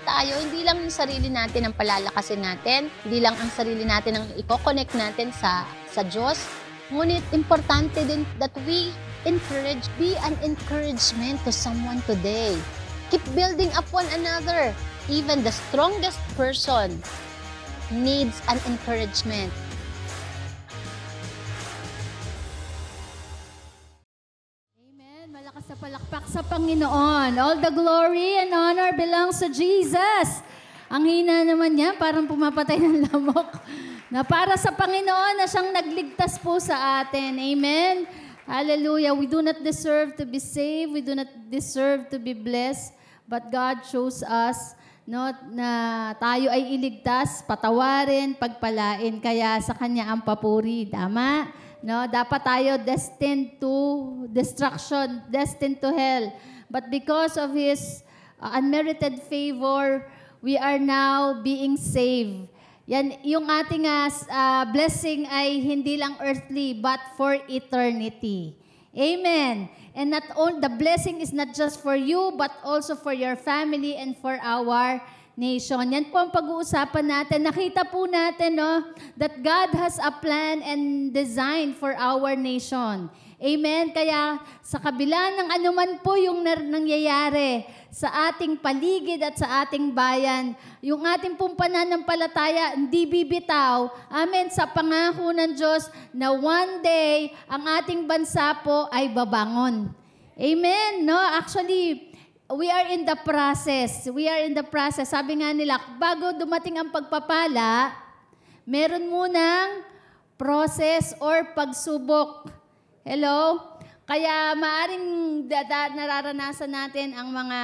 tayo, hindi lang yung sarili natin ang palalakasin natin, hindi lang ang sarili natin ang i-connect natin sa Diyos, ngunit importante din that we be an encouragement to someone today. Keep building up one another. Even the strongest person needs an encouragement. Amen. Malakas na palakpak sa Panginoon. All the glory and honor belongs to Jesus. Ang hina naman niya, parang pumapatay ng lamok. Na para sa Panginoon na siyang nagligtas po sa atin. Amen. Hallelujah. We do not deserve to be saved. We do not deserve to be blessed. But God chose us na tayo ay iligtas, patawarin, pagpalain. Kaya sa Kanya ang papuri. Tama? No, dapat tayo destined to destruction, destined to hell. But because of His unmerited favor, we are now being saved. Yan, yung ating blessing ay hindi lang earthly, but for eternity. Amen. And not all the blessing is not just for you, but also for your family and for our nation. Yan po ang pag-uusapan natin. Nakita po natin, no, that God has a plan and design for our nation. Amen? Kaya sa kabila ng anuman po yung nangyayari sa ating paligid at sa ating bayan, yung ating pong pananampalataya hindi bibitaw, amen, sa pangako ng Diyos na one day ang ating bansa po ay babangon. Amen? No? Actually, we are in the process. We are in the process. Sabi nga nila, bago dumating ang pagpapala, meron munang process or pagsubok. Hello? Kaya maaring nararanasan natin ang mga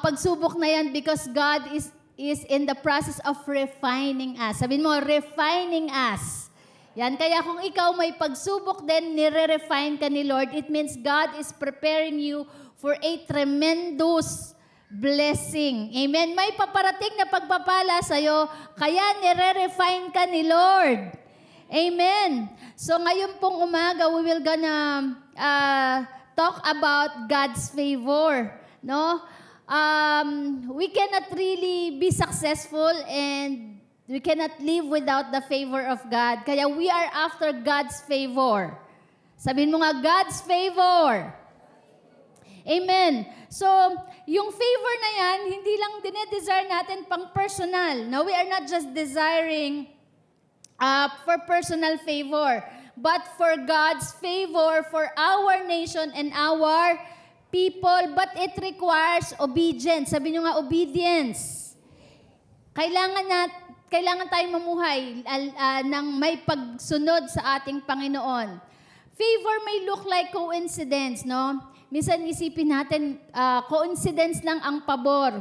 pagsubok na yan because God is in the process of refining us. Sabihin mo, refining us. Yan, kaya kung ikaw may pagsubok din, nire-refine ka ni Lord, it means God is preparing you for a tremendous blessing. Amen? May paparating na pagpapala sa'yo, kaya nire-refine ka ni Lord. Amen. So ngayon pong umaga, we will gonna talk about God's favor. No? We cannot really be successful and we cannot live without the favor of God. Kaya we are after God's favor. Sabihin mo nga, God's favor. Amen. So, yung favor na yan, hindi lang dinedesire natin pang personal. No, we are not just desiring for personal favor, but for God's favor for our nation and our people. But it requires obedience. Sabi nyo nga, obedience. Kailangan tayong mamuhay ng may pagsunod sa ating Panginoon. Favor may look like coincidence, no? Minsan isipin natin, coincidence lang ang pabor.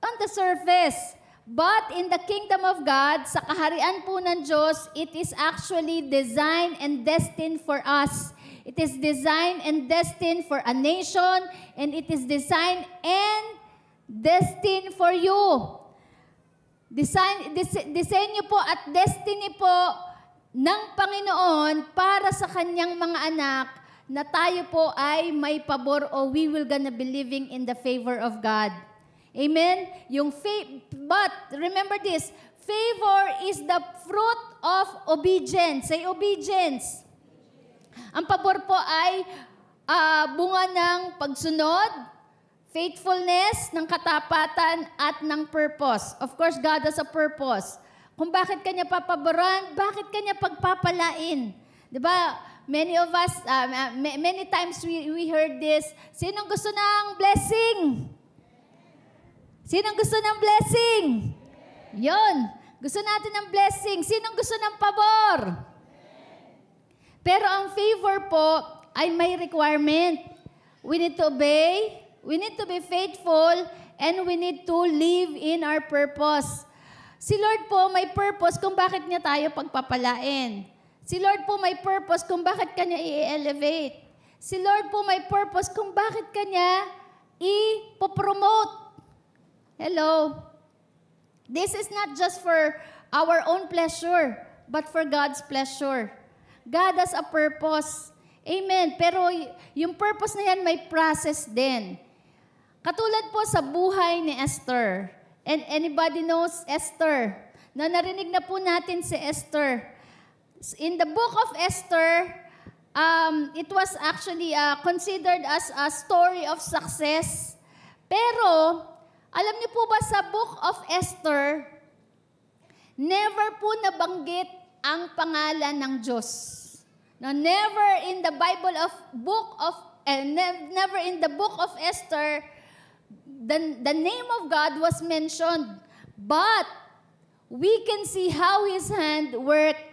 On the surface. But in the kingdom of God, sa kaharian po ng Diyos, it is actually designed and destined for us. It is designed and destined for a nation, and it is designed and destined for you. Disenyo po at destiny po ng Panginoon para sa kanyang mga anak na tayo po ay may pabor o we will gonna be living in the favor of God. Amen? But remember this, favor is the fruit of obedience. Say obedience. Ang pabor po ay bunga ng pagsunod, faithfulness, ng katapatan, at ng purpose. Of course, God has a purpose. Kung bakit kanya papaboran, bakit kanya pagpapalain. Diba? Many of us, many times we heard this, sinong gusto ng blessing? Sinong gusto ng blessing? Yon. Gusto natin ng blessing. Sinong gusto ng pabor? Pero ang favor po ay may requirement. We need to obey, we need to be faithful, and we need to live in our purpose. Si Lord po may purpose kung bakit niya tayo pagpapalain. Si Lord po may purpose kung bakit kanya i-elevate. Si Lord po may purpose kung bakit kanya i-promote. Hello. This is not just for our own pleasure, but for God's pleasure. God has a purpose. Amen. Pero yung purpose na yan may process din. Katulad po sa buhay ni Esther. And anybody knows Esther? Na narinig na po natin si Esther. In the book of Esther, it was actually considered as a story of success. Pero, alam niyo po ba sa book of Esther, never po nabanggit ang pangalan ng Diyos. No, never in the Bible of never in the book of Esther, the name of God was mentioned. But we can see how His hand worked.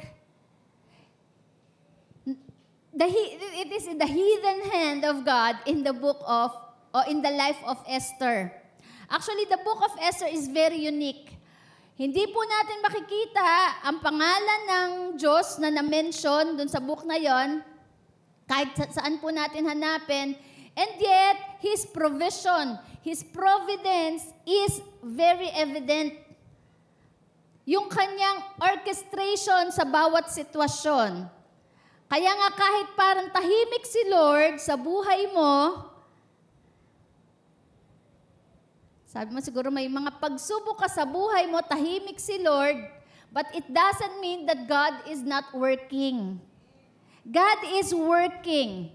It is the hidden hand of God in the book of, or in the life of Esther. Actually, the book of Esther is very unique. Hindi po natin makikita ang pangalan ng Diyos na na-mention dun sa book na yon, kahit saan po natin hanapin. And yet, His provision, His providence is very evident. Yung kanyang orchestration sa bawat sitwasyon. Kaya nga kahit parang tahimik si Lord sa buhay mo, sabi mo siguro may mga pagsubok ka sa buhay mo, tahimik si Lord, but it doesn't mean that God is not working. God is working.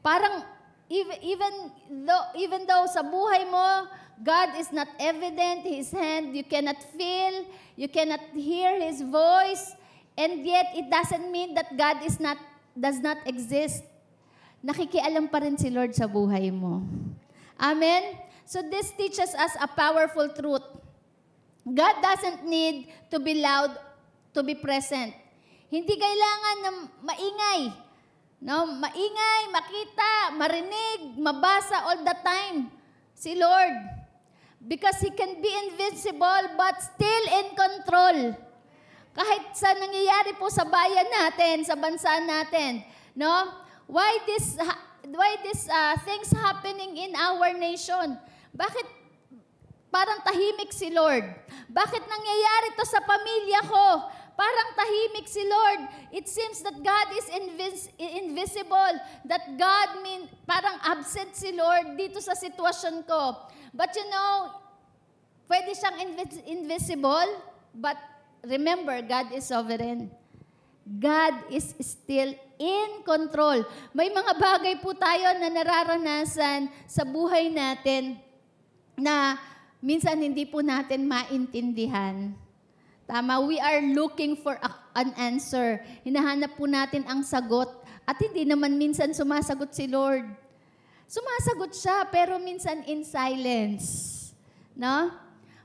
Parang even though sa buhay mo, God is not evident, His hand, you cannot feel, you cannot hear His voice, and yet it doesn't mean that God does not exist. Nakikialam pa rin si Lord sa buhay mo. Amen? So this teaches us a powerful truth. God doesn't need to be loud to be present. Hindi kailangan na maingay. No, maingay, makita, marinig, mabasa all the time si Lord. Because He can be invisible but still in control. Kahit sa nangyayari po sa bayan natin, sa bansa natin, no? Why these things happening in our nation? Bakit parang tahimik si Lord? Bakit nangyayari to sa pamilya ko? Parang tahimik si Lord. It seems that God is invisible. That God parang absent si Lord dito sa sitwasyon ko. But you know, pwede siyang invisible, but remember, God is sovereign. God is still in control. May mga bagay po tayo na nararanasan sa buhay natin na minsan hindi po natin maintindihan. Tama, we are looking for an answer. Hinahanap po natin ang sagot. At hindi naman minsan sumasagot si Lord. Sumasagot siya, pero minsan in silence. No?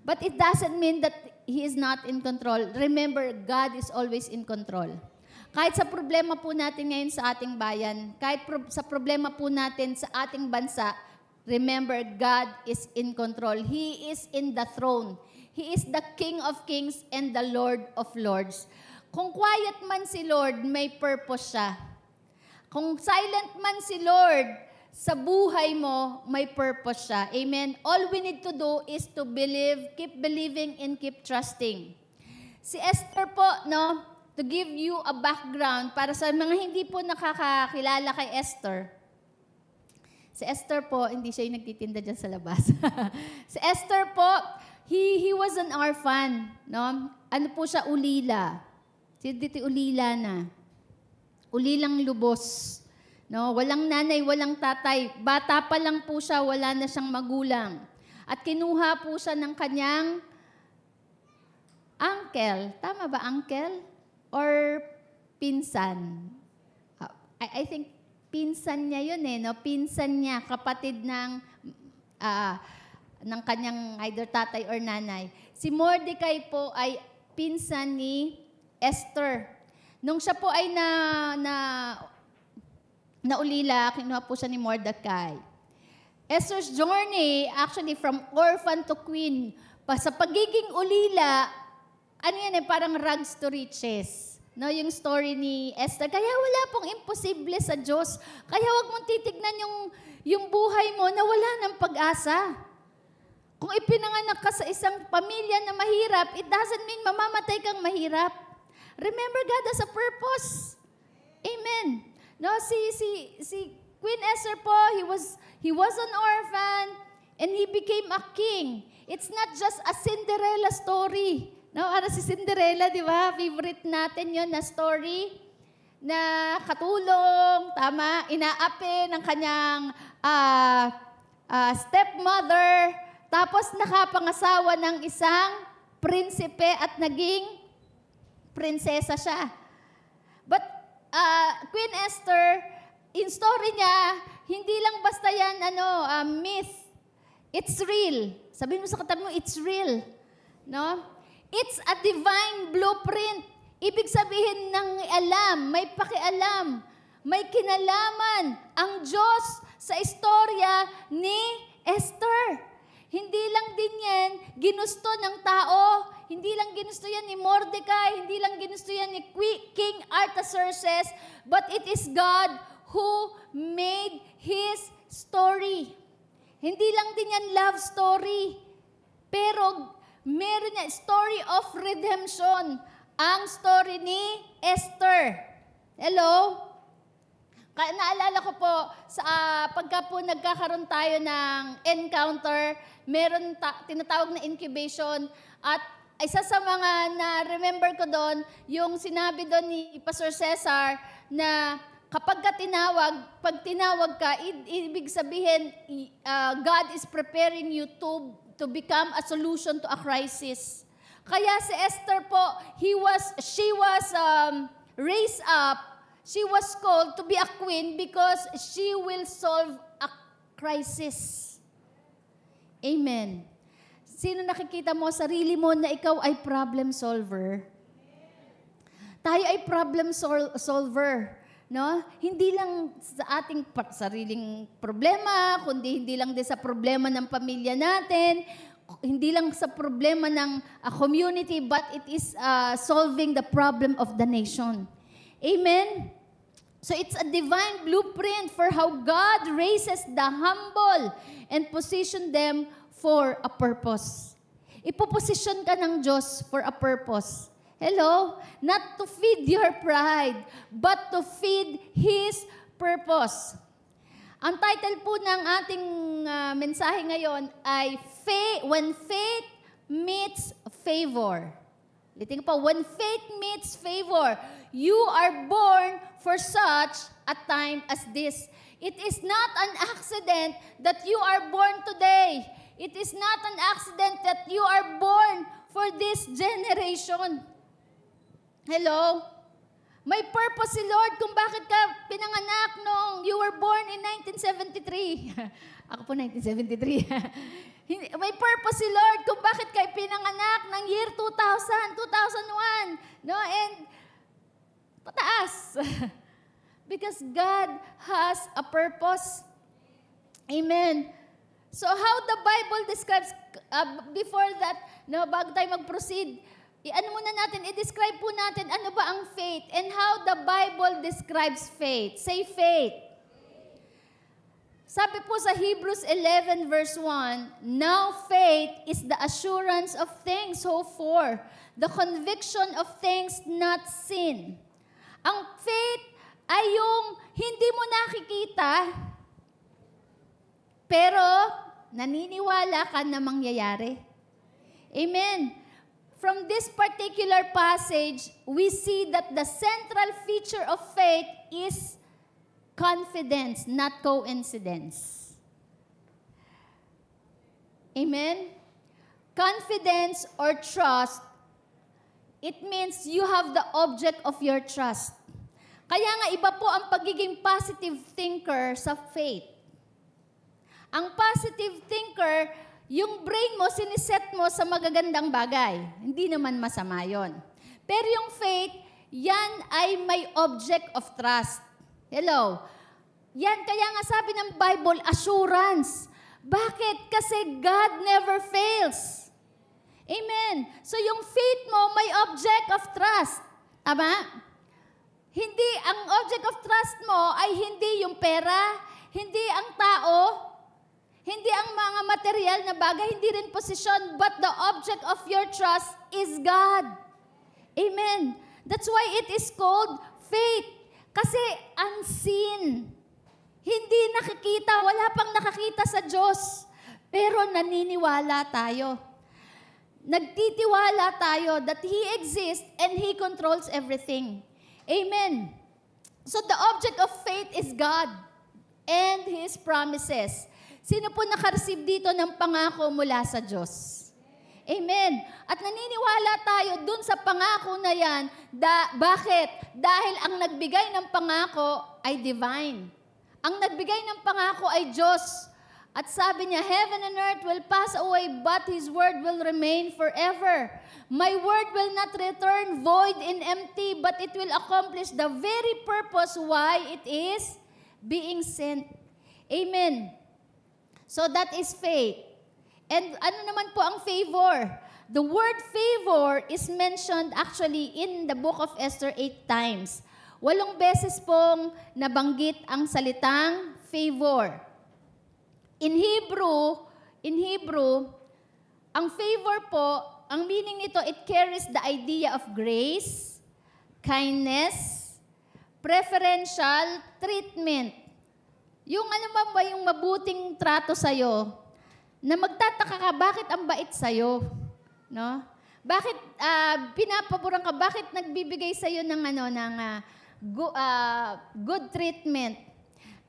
But it doesn't mean that He is not in control. Remember, God is always in control. Kahit sa problema po natin ngayon sa ating bayan, kahit sa problema po natin sa ating bansa, remember, God is in control. He is in the throne. He is the King of kings and the Lord of lords. Kung quiet man si Lord, may purpose siya. Kung silent man si Lord, sa buhay mo, may purpose siya. Amen? All we need to do is to believe, keep believing, and keep trusting. Si Esther po, no, to give you a background, para sa mga hindi po nakakakilala kay Esther, si Esther po, hindi siya yung nagtitinda dyan sa labas. Si Esther po, he was an orphan. No? Ano po siya? Ulila. Si dito ulila na. Ulilang lubos. No? Walang nanay, walang tatay. Bata pa lang po siya, wala na siyang magulang. At kinuha po siya ng kanyang uncle. Tama ba, uncle? Or pinsan? I think pinsan niya yun no? Pinsan niya, kapatid ng kanyang either tatay or nanay. Si Mordecai po ay pinsan ni Esther. Nung siya po ay naulila, kinuha po siya ni Mordecai. Esther's journey, actually from orphan to queen, sa pagiging ulila, ano yan parang rags to riches. No, yung story ni Esther. Kaya wala pong imposible sa Diyos. Kaya wag mong titignan yung buhay mo na wala ng pag-asa. Kung ipinanganak ka sa isang pamilya na mahirap, it doesn't mean mamamatay kang mahirap. Remember, God has a purpose. Amen. No, si Queen Esther po, he was an orphan, and he became a king. It's not just a Cinderella story. No, ano si Cinderella, di ba? Favorite natin yon na story na katulong, tama, inaapi ng kanyang stepmother, tapos nakapangasawa ng isang prinsipe at naging prinsesa siya. But Queen Esther, in story niya, hindi lang basta yan myth. It's real. Sabihin mo sa katabi mo, it's real. No? It's a divine blueprint. Ibig sabihin ng alam, may pakialam, may kinalaman ang Diyos sa istorya ni Esther. Hindi lang din yan ginusto ng tao, hindi lang ginusto yan ni Mordecai, hindi lang ginusto yan ni King Artaxerxes, but it is God who made His story. Hindi lang din yan love story, pero meron niya story of redemption, ang story ni Esther. Hello? Naalala ko po, pagka po nagkakaroon tayo ng encounter, meron tinatawag na incubation, at isa sa mga na-remember ko doon, yung sinabi doon ni Pastor Cesar, na kapag pag tinawag ka, ibig sabihin, God is preparing you to become a solution to a crisis. Kaya si Esther po, she was raised up. She was called to be a queen because she will solve a crisis. Amen. Sino nakikita mo sarili mo na ikaw ay problem solver? Tayo ay problem solver. No? Hindi lang sa ating sariling problema, kundi hindi lang din sa problema ng pamilya natin, hindi lang sa problema ng community, but it is solving the problem of the nation. Amen? So it's a divine blueprint for how God raises the humble and position them for a purpose. Ipoposisyon ka ng Diyos for a purpose. Hello? Not to feed your pride, but to feed His purpose. Ang title po ng ating mensahe ngayon ay When Faith Meets Favor. Litin po, when faith meets favor, you are born for such a time as this. It is not an accident that you are born today. It is not an accident that you are born for this generation. Hello? May purpose si Lord kung bakit ka pinanganak nung you were born in 1973. Ako po 1973. May purpose si Lord kung bakit kayo pinanganak ng year 2000, 2001. No? And pataas. Because God has a purpose. Amen. So how the Bible describes, before that, no, bago tayo mag-proceed, muna natin, i-describe po natin ano ba ang faith and how the Bible describes faith. Say faith. Sabi po sa Hebrews 11 verse 1, now faith is the assurance of things hoped for, the conviction of things not seen. Ang faith ay yung hindi mo nakikita, pero naniniwala ka na mangyayari. Amen. From this particular passage, we see that the central feature of faith is confidence, not coincidence. Amen? Confidence or trust, it means you have the object of your trust. Kaya nga iba po ang pagiging positive thinker sa faith. Ang positive thinker, yung brain mo, siniset mo sa magagandang bagay. Hindi naman masama yon. Pero yung faith, yan ay may object of trust. Hello? Yan, kaya nga sabi ng Bible, assurance. Bakit? Kasi God never fails. Amen. So yung faith mo, may object of trust. Tama? Hindi, ang object of trust mo ay hindi yung pera, hindi ang tao, hindi ang mga material na bagay, hindi rin posisyon, but the object of your trust is God. Amen. That's why it is called faith. Kasi unseen. Hindi nakikita, wala pang nakakita sa Diyos. Pero naniniwala tayo. Nagtitiwala tayo that He exists and He controls everything. Amen. So the object of faith is God and His promises. Sino po nakareceive dito ng pangako mula sa Diyos? Amen. At naniniwala tayo dun sa pangako na yan. Bakit? Dahil ang nagbigay ng pangako ay divine. Ang nagbigay ng pangako ay Diyos. At sabi niya, heaven and earth will pass away, but His word will remain forever. My word will not return void and empty, but it will accomplish the very purpose why it is being sent. Amen. So that is faith. And ano naman po ang favor? The word favor is mentioned actually in the book of Esther 8 times. 8 beses pong nabanggit ang salitang favor. In Hebrew, ang favor po, ang meaning nito, it carries the idea of grace, kindness, preferential treatment. Yung ano ba yung mabuting trato sa'yo, na magtataka ka, bakit ang bait sa'yo? No? Bakit pinapaboran ka? Bakit nagbibigay sa'yo ng good treatment?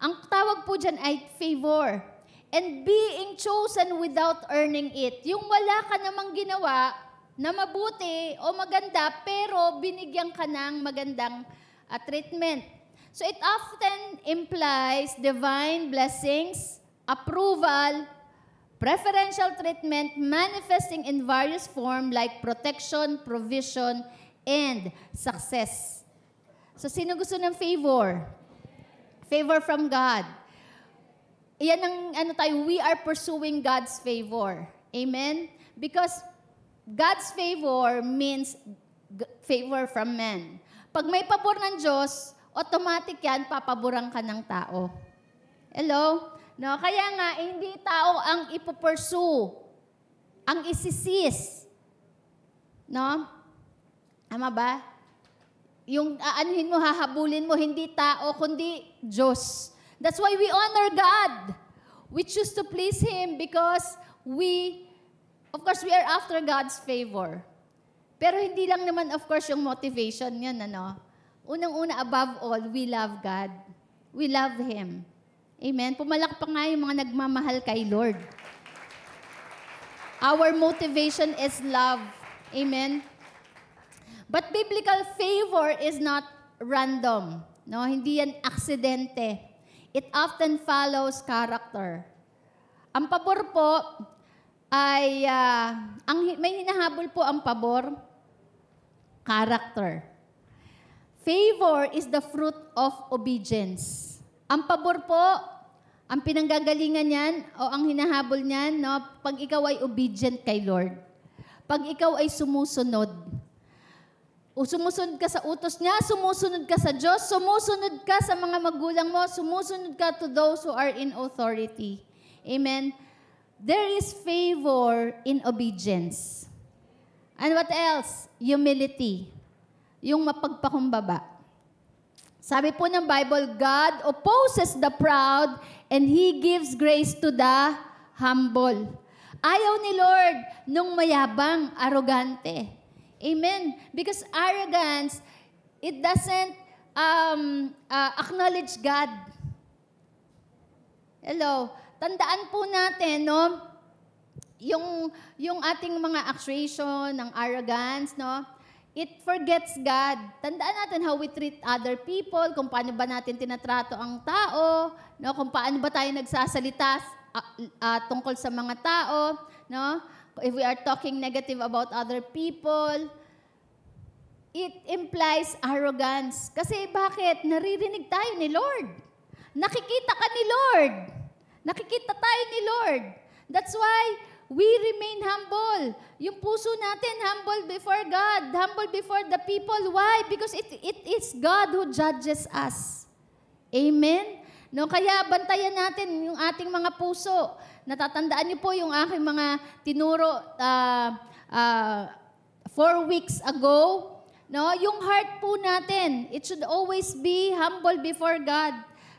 Ang tawag po dyan ay favor. And being chosen without earning it. Yung wala ka namang ginawa na mabuti o maganda, pero binigyan ka ng magandang treatment. So it often implies divine blessings, approval, preferential treatment manifesting in various forms like protection, provision, and success. So, sino gusto ng favor? Favor from God. Iyan ang we are pursuing God's favor. Amen? Because God's favor means favor from men. Pag may pabor ng Diyos, automatic yan, papaboran ka ng tao. Hello? No, kaya nga, hindi tao ang ipupursue, ang isisis. No? Tama ba? Yung aanhin mo, hahabulin mo, hindi tao, kundi Diyos. That's why we honor God. We choose to please Him because of course, we are after God's favor. Pero hindi lang naman, of course, yung motivation yun, Unang-una, above all, we love God. We love Him. Amen? Pumalakpak nga yung mga nagmamahal kay Lord. Our motivation is love. Amen? But biblical favor is not random. No? Hindi yan aksidente. It often follows character. Ang pabor po ay, may hinahabol po ang pabor, character. Favor is the fruit of obedience. Ang pabor po, ang pinanggagalingan niyan, o ang hinahabol niyan, pag ikaw ay obedient kay Lord. Pag ikaw ay sumusunod. O sumusunod ka sa utos niya, sumusunod ka sa Diyos, sumusunod ka sa mga magulang mo, sumusunod ka to those who are in authority. Amen? There is favor in obedience. And what else? Humility. Yung mapagpakumbaba. Sabi po ng Bible, God opposes the proud and He gives grace to the humble. Ayaw ni Lord nung mayabang, arrogante. Amen? Because arrogance, it doesn't acknowledge God. Hello? Tandaan po natin, yung ating mga actuation ng arrogance, it forgets God. Tandaan natin how we treat other people, kung paano ba natin tinatrato ang tao, kung paano ba tayo nagsasalita tungkol sa mga tao, if we are talking negative about other people, it implies arrogance. Kasi bakit? Naririnig tayo ni Lord. Nakikita ka ni Lord. Nakikita tayo ni Lord. That's why we remain humble. Yung puso natin, humble before God, humble before the people. Why? Because it is God who judges us. Amen? Kaya bantayan natin yung ating mga puso. Natatandaan niyo po yung aking mga tinuro 4 weeks ago. Yung heart po natin, it should always be humble before God.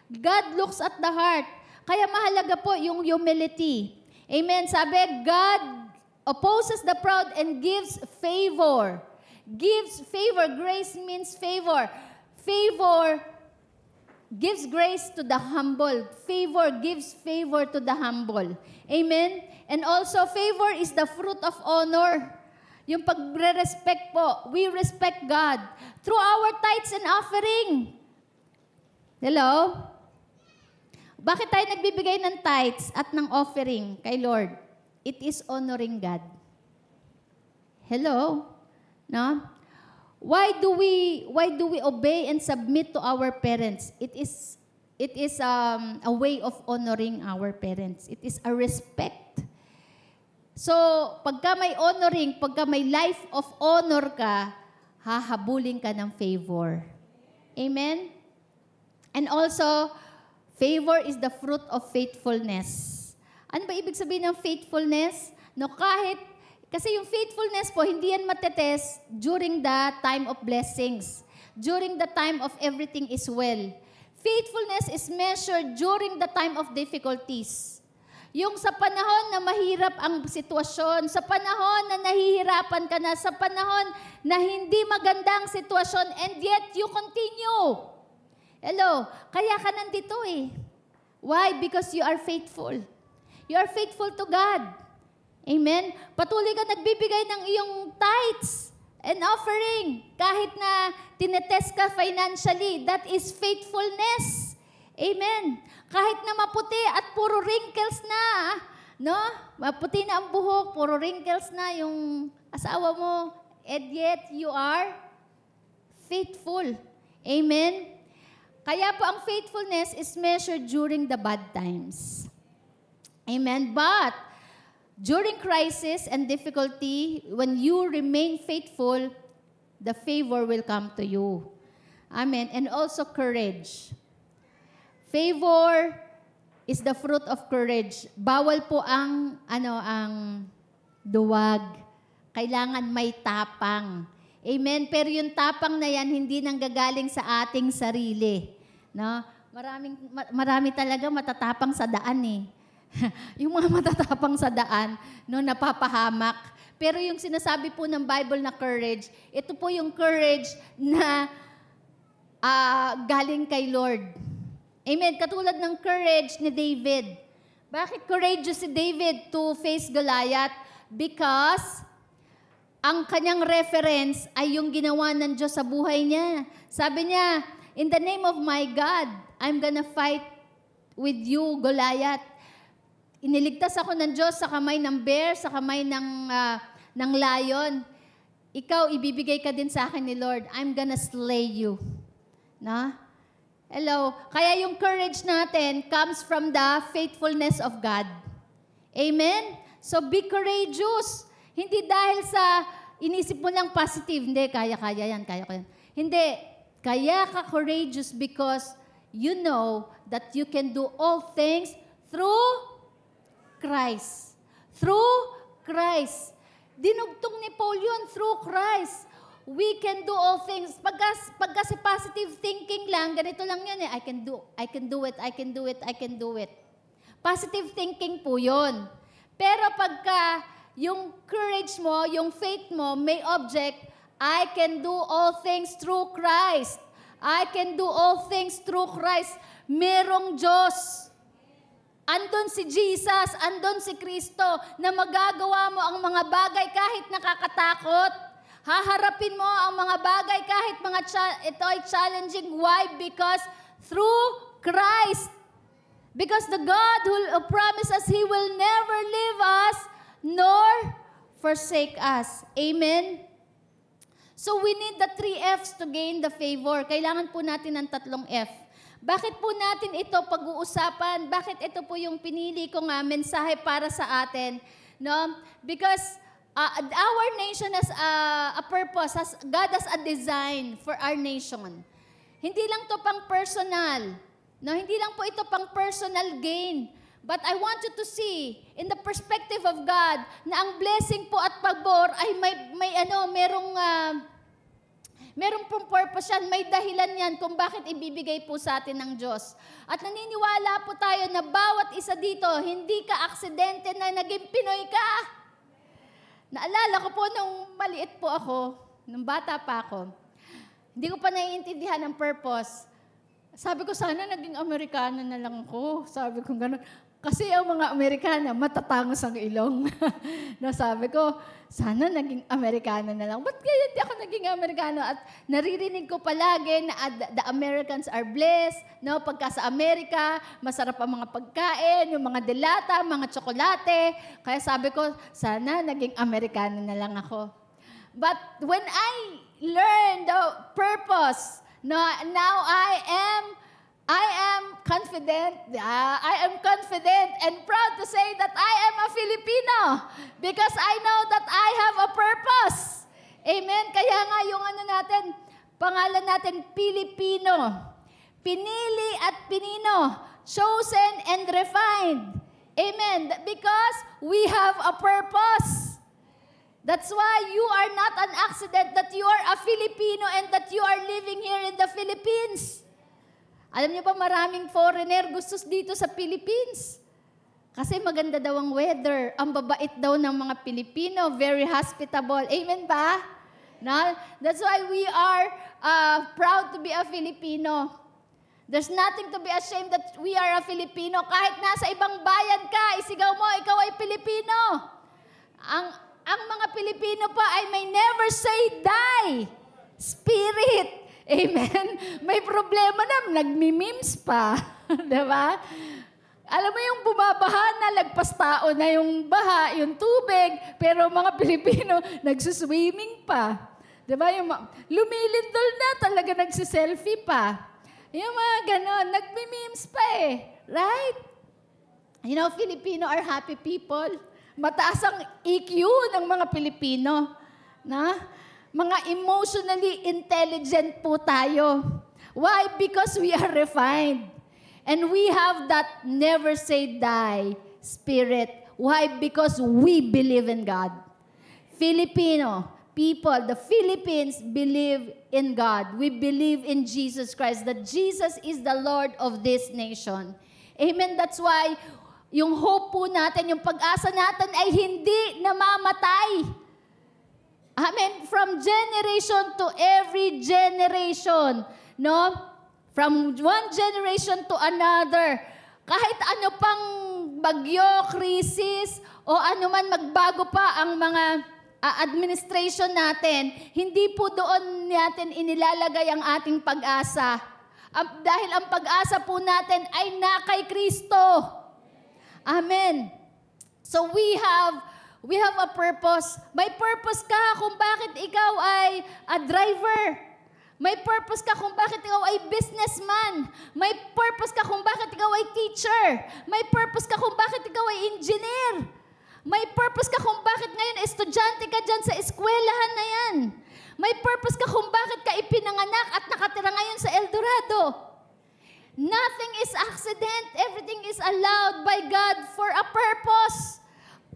God looks at the heart. Kaya mahalaga po yung humility. Amen. Sabi, God opposes the proud and gives favor. Gives favor. Grace means favor. Favor gives grace to the humble. Favor gives favor to the humble. Amen? And also, favor is the fruit of honor. Yung pagre-respect po. We respect God through our tithes and offering. Hello? Bakit tayo nagbibigay ng tithes at ng offering kay Lord? It is honoring God. Hello? No? Why do we obey and submit to our parents? It is a way of honoring our parents. It is a respect. So, pagka may honoring, pagka may life of honor ka, hahabulin ka ng favor. Amen? And also, favor is the fruit of faithfulness. Ano ba ibig sabihin ng faithfulness? No, kasi yung faithfulness po, hindi yan matetest during the time of blessings. During the time of everything is well. Faithfulness is measured during the time of difficulties. Yung sa panahon na mahirap ang sitwasyon, sa panahon na nahihirapan ka na, sa panahon na hindi maganda ang sitwasyon, and yet you continue. Hello? Kaya ka nandito eh. Why? Because you are faithful. You are faithful to God. Amen? Patuloy ka nagbibigay ng iyong tithes and offering. Kahit na tinetest ka financially, that is faithfulness. Amen? Kahit na maputi at puro wrinkles na, no? Maputi na ang buhok, puro wrinkles na yung asawa mo, and yet you are faithful. Amen? Kaya po ang faithfulness is measured during the bad times. Amen? But, during crisis and difficulty, when you remain faithful, the favor will come to you. Amen. And also courage. Favor is the fruit of courage. Bawal po ang duwag. Kailangan may tapang. Amen. Pero yung tapang na yan, hindi nanggagaling sa ating sarili. No? Marami talaga matatapang sa daan eh. Yung mga matatapang sa daan, no, napapahamak. Pero yung sinasabi po ng Bible na courage, ito po yung courage na galing kay Lord. Amen. Katulad ng courage ni David. Bakit courageous si David to face Goliath? Because ang kanyang reference ay yung ginawa ng Diyos sa buhay niya. Sabi niya, in the name of my God, I'm gonna fight with you, Goliath. Iniligtas ako ng Diyos sa kamay ng bear, sa kamay ng lion. Ikaw, ibibigay ka din sa akin ni Lord. I'm gonna slay you. No? Hello? Kaya yung courage natin comes from the faithfulness of God. Amen? So be courageous. Hindi dahil sa inisip mo lang positive. Hindi, kaya yan. Hindi. Kaya ka courageous because you know that you can do all things through Christ. Through Christ. Dinugtong ni Paul yun, through Christ. We can do all things. Pagka si positive thinking lang, ganito lang yan eh. I can do it. Positive thinking po yun. Pero pagka yung courage mo, yung faith mo, may object, I can do all things through Christ. I can do all things through Christ. Merong Diyos. Andun si Jesus, andun si Kristo, na magagawa mo ang mga bagay kahit nakakatakot. Haharapin mo ang mga bagay kahit ito ay challenging. Why? Because through Christ. Because the God who promised us, He will never leave us nor forsake us. Amen? So we need the 3 F's to gain the favor. Kailangan po natin ng 3 F. Bakit po natin ito pag-uusapan? Bakit ito po yung pinili ko nga mensahe para sa atin? No? Because our nation has a purpose. God has a design for our nation. Hindi lang to pang personal. No? Hindi lang po ito pang personal gain. But I want you to see, in the perspective of God, na ang blessing po at pagbor ay merong Meron pong purpose yan, may dahilan yan kung bakit ibibigay po sa atin ng Diyos. At naniniwala po tayo na bawat isa dito, hindi ka aksidente na naging Pinoy ka. Naalala ko po nung maliit po ako, nung bata pa ako, hindi ko pa naiintindihan ang purpose. Sabi ko, sana naging Amerikano na lang ako. Sabi ko gano'n. Kasi ang mga Amerikana, matatangos ang ilong. Sabi ko, sana naging Amerikano na lang. Ba't kaya hindi ako naging Amerikano? At naririnig ko palagi na the Americans are blessed. No? Pagka sa Amerika, masarap ang mga pagkain, yung mga delata, mga tsokolate. Kaya sabi ko, sana naging Amerikano na lang ako. But when I learned the purpose, now I am confident and proud to say that I am a Filipino because I know that I have a purpose. Amen? Kaya nga yung pangalan natin, Pilipino. Pinili at pinino, chosen and refined. Amen? Because we have a purpose. That's why you are not an accident that you are a Filipino and that you are living here in the Philippines. Alam niyo ba, maraming foreigner gusto dito sa Philippines. Kasi maganda daw ang weather. Ang babait daw ng mga Pilipino. Very hospitable. Amen ba? No? That's why we are proud to be a Filipino. There's nothing to be ashamed that we are a Filipino. Kahit nasa ibang bayan ka, isigaw mo, ikaw ay Pilipino. Ang mga Pilipino pa ay may never say die spirit. Amen? May problema na, nagmi-memes pa. Diba? Alam mo yung bumabaha na, lagpas tao na yung baha, yung tubig, pero mga Pilipino, nagsuswimming pa. Diba? Yung lumilindol na, talaga nagsiselfie pa. Yung mga ganon, nagmi-memes pa eh. Right? You know, Filipino are happy people. Mataas ang EQ ng mga Pilipino. Na? Mga emotionally intelligent po tayo. Why? Because we are refined. And we have that never say die spirit. Why? Because we believe in God. Filipino people, the Philippines believe in God. We believe in Jesus Christ, that Jesus is the Lord of this nation. Amen? That's why yung hope po natin, yung pag-asa natin ay hindi namamatay. Amen. From generation to every generation, no? From one generation to another. Kahit ano pang bagyo, krisis, o ano man magbago pa ang mga administration natin, hindi po doon natin inilalagay ang ating pag-asa. Dahil ang pag-asa po natin ay na kay Kristo. Amen. So we have a purpose. May purpose ka kung bakit ikaw ay a driver. May purpose ka kung bakit ikaw ay businessman. May purpose ka kung bakit ikaw ay teacher. May purpose ka kung bakit ikaw ay engineer. May purpose ka kung bakit ngayon estudyante ka dyan sa eskwelahan na yan. May purpose ka kung bakit ka ipinanganak at nakatira ngayon sa El Dorado. Nothing is accident. Everything is allowed by God for a purpose.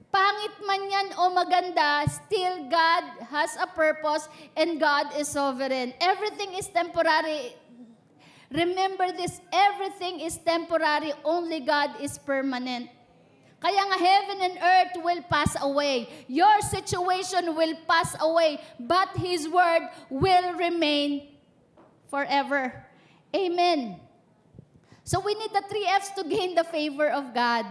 Pangit man yan o maganda, still God has a purpose and God is sovereign. Everything is temporary. Remember this, everything is temporary, only God is permanent. Kaya nga heaven and earth will pass away. Your situation will pass away, but His word will remain forever. Amen. So we need the 3 F's to gain the favor of God.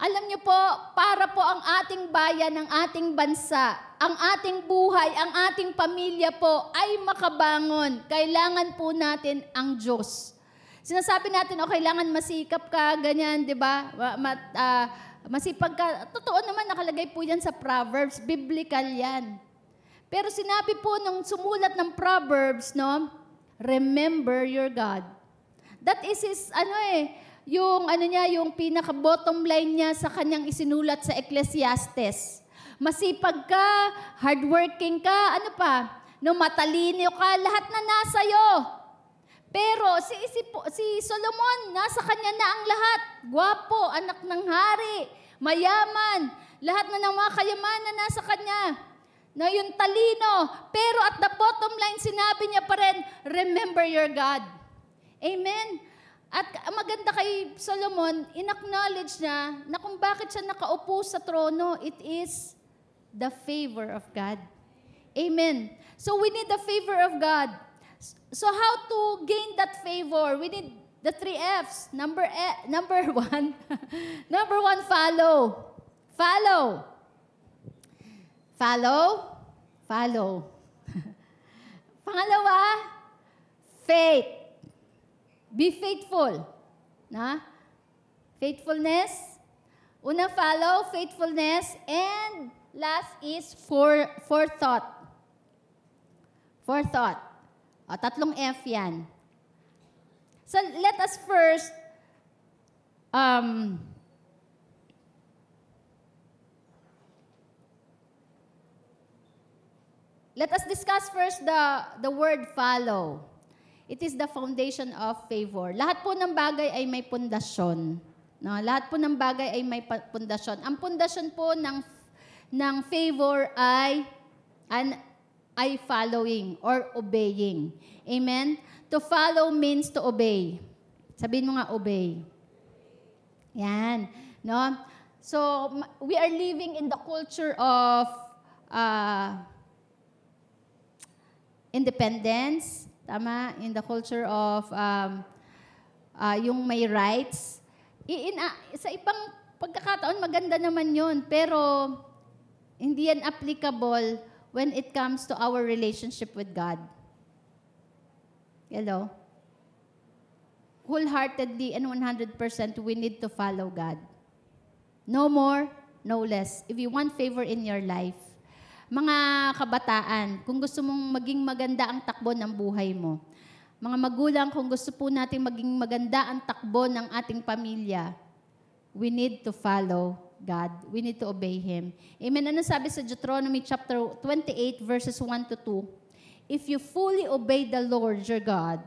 Alam niyo po, para po ang ating bayan, ang ating bansa, ang ating buhay, ang ating pamilya po ay makabangon. Kailangan po natin ang Diyos. Sinasabi natin, kailangan masikap ka, ganyan, di ba? Masipag ka. Totoo naman, nakalagay po yan sa Proverbs. Biblical yan. Pero sinabi po nung sumulat ng Proverbs, no? Remember your God. That is his, yung pinaka-bottom line niya sa kanyang isinulat sa Ecclesiastes. Masipag ka, hardworking ka, matalino ka, lahat na nasa'yo. Pero si Solomon, nasa kanya na ang lahat. Gwapo, anak ng hari, mayaman, lahat na ng mga kayamanan nasa kanya. na yung talino. Pero at the bottom line, sinabi niya pa rin, remember your God. Amen? At maganda kay Solomon, in-acknowledge niya na kung bakit siya nakaupo sa trono, it is the favor of God. Amen. So we need the favor of God. So how to gain that favor? We need the 3 F's. Number one, number one, follow. Follow. Follow. Follow. Pangalawa, faith. Be faithful. Na? Faithfulness. Una, follow, faithfulness. And last is forethought. Forethought. O, 3 F yan. So, let us first let us discuss first the word follow. It is the foundation of favor. Lahat po ng bagay ay may pundasyon. No? Lahat po ng bagay ay may pundasyon. Ang pundasyon po ng favor ay following or obeying. Amen? To follow means to obey. Sabihin mo nga, obey. Yan. No? So, we are living in the culture of independence. Tama? In the culture of yung may rights. Sa ibang pagkakataon, maganda naman yun. Pero, hindi yan applicable when it comes to our relationship with God. Hello? Wholeheartedly and 100% we need to follow God. No more, no less. If you want favor in your life, mga kabataan, kung gusto mong maging maganda ang takbo ng buhay mo, mga magulang, kung gusto po natin maging maganda ang takbo ng ating pamilya, we need to follow God. We need to obey Him. Amen. Ano sabi sa Deuteronomy chapter 28, verses 1 to 2? If you fully obey the Lord your God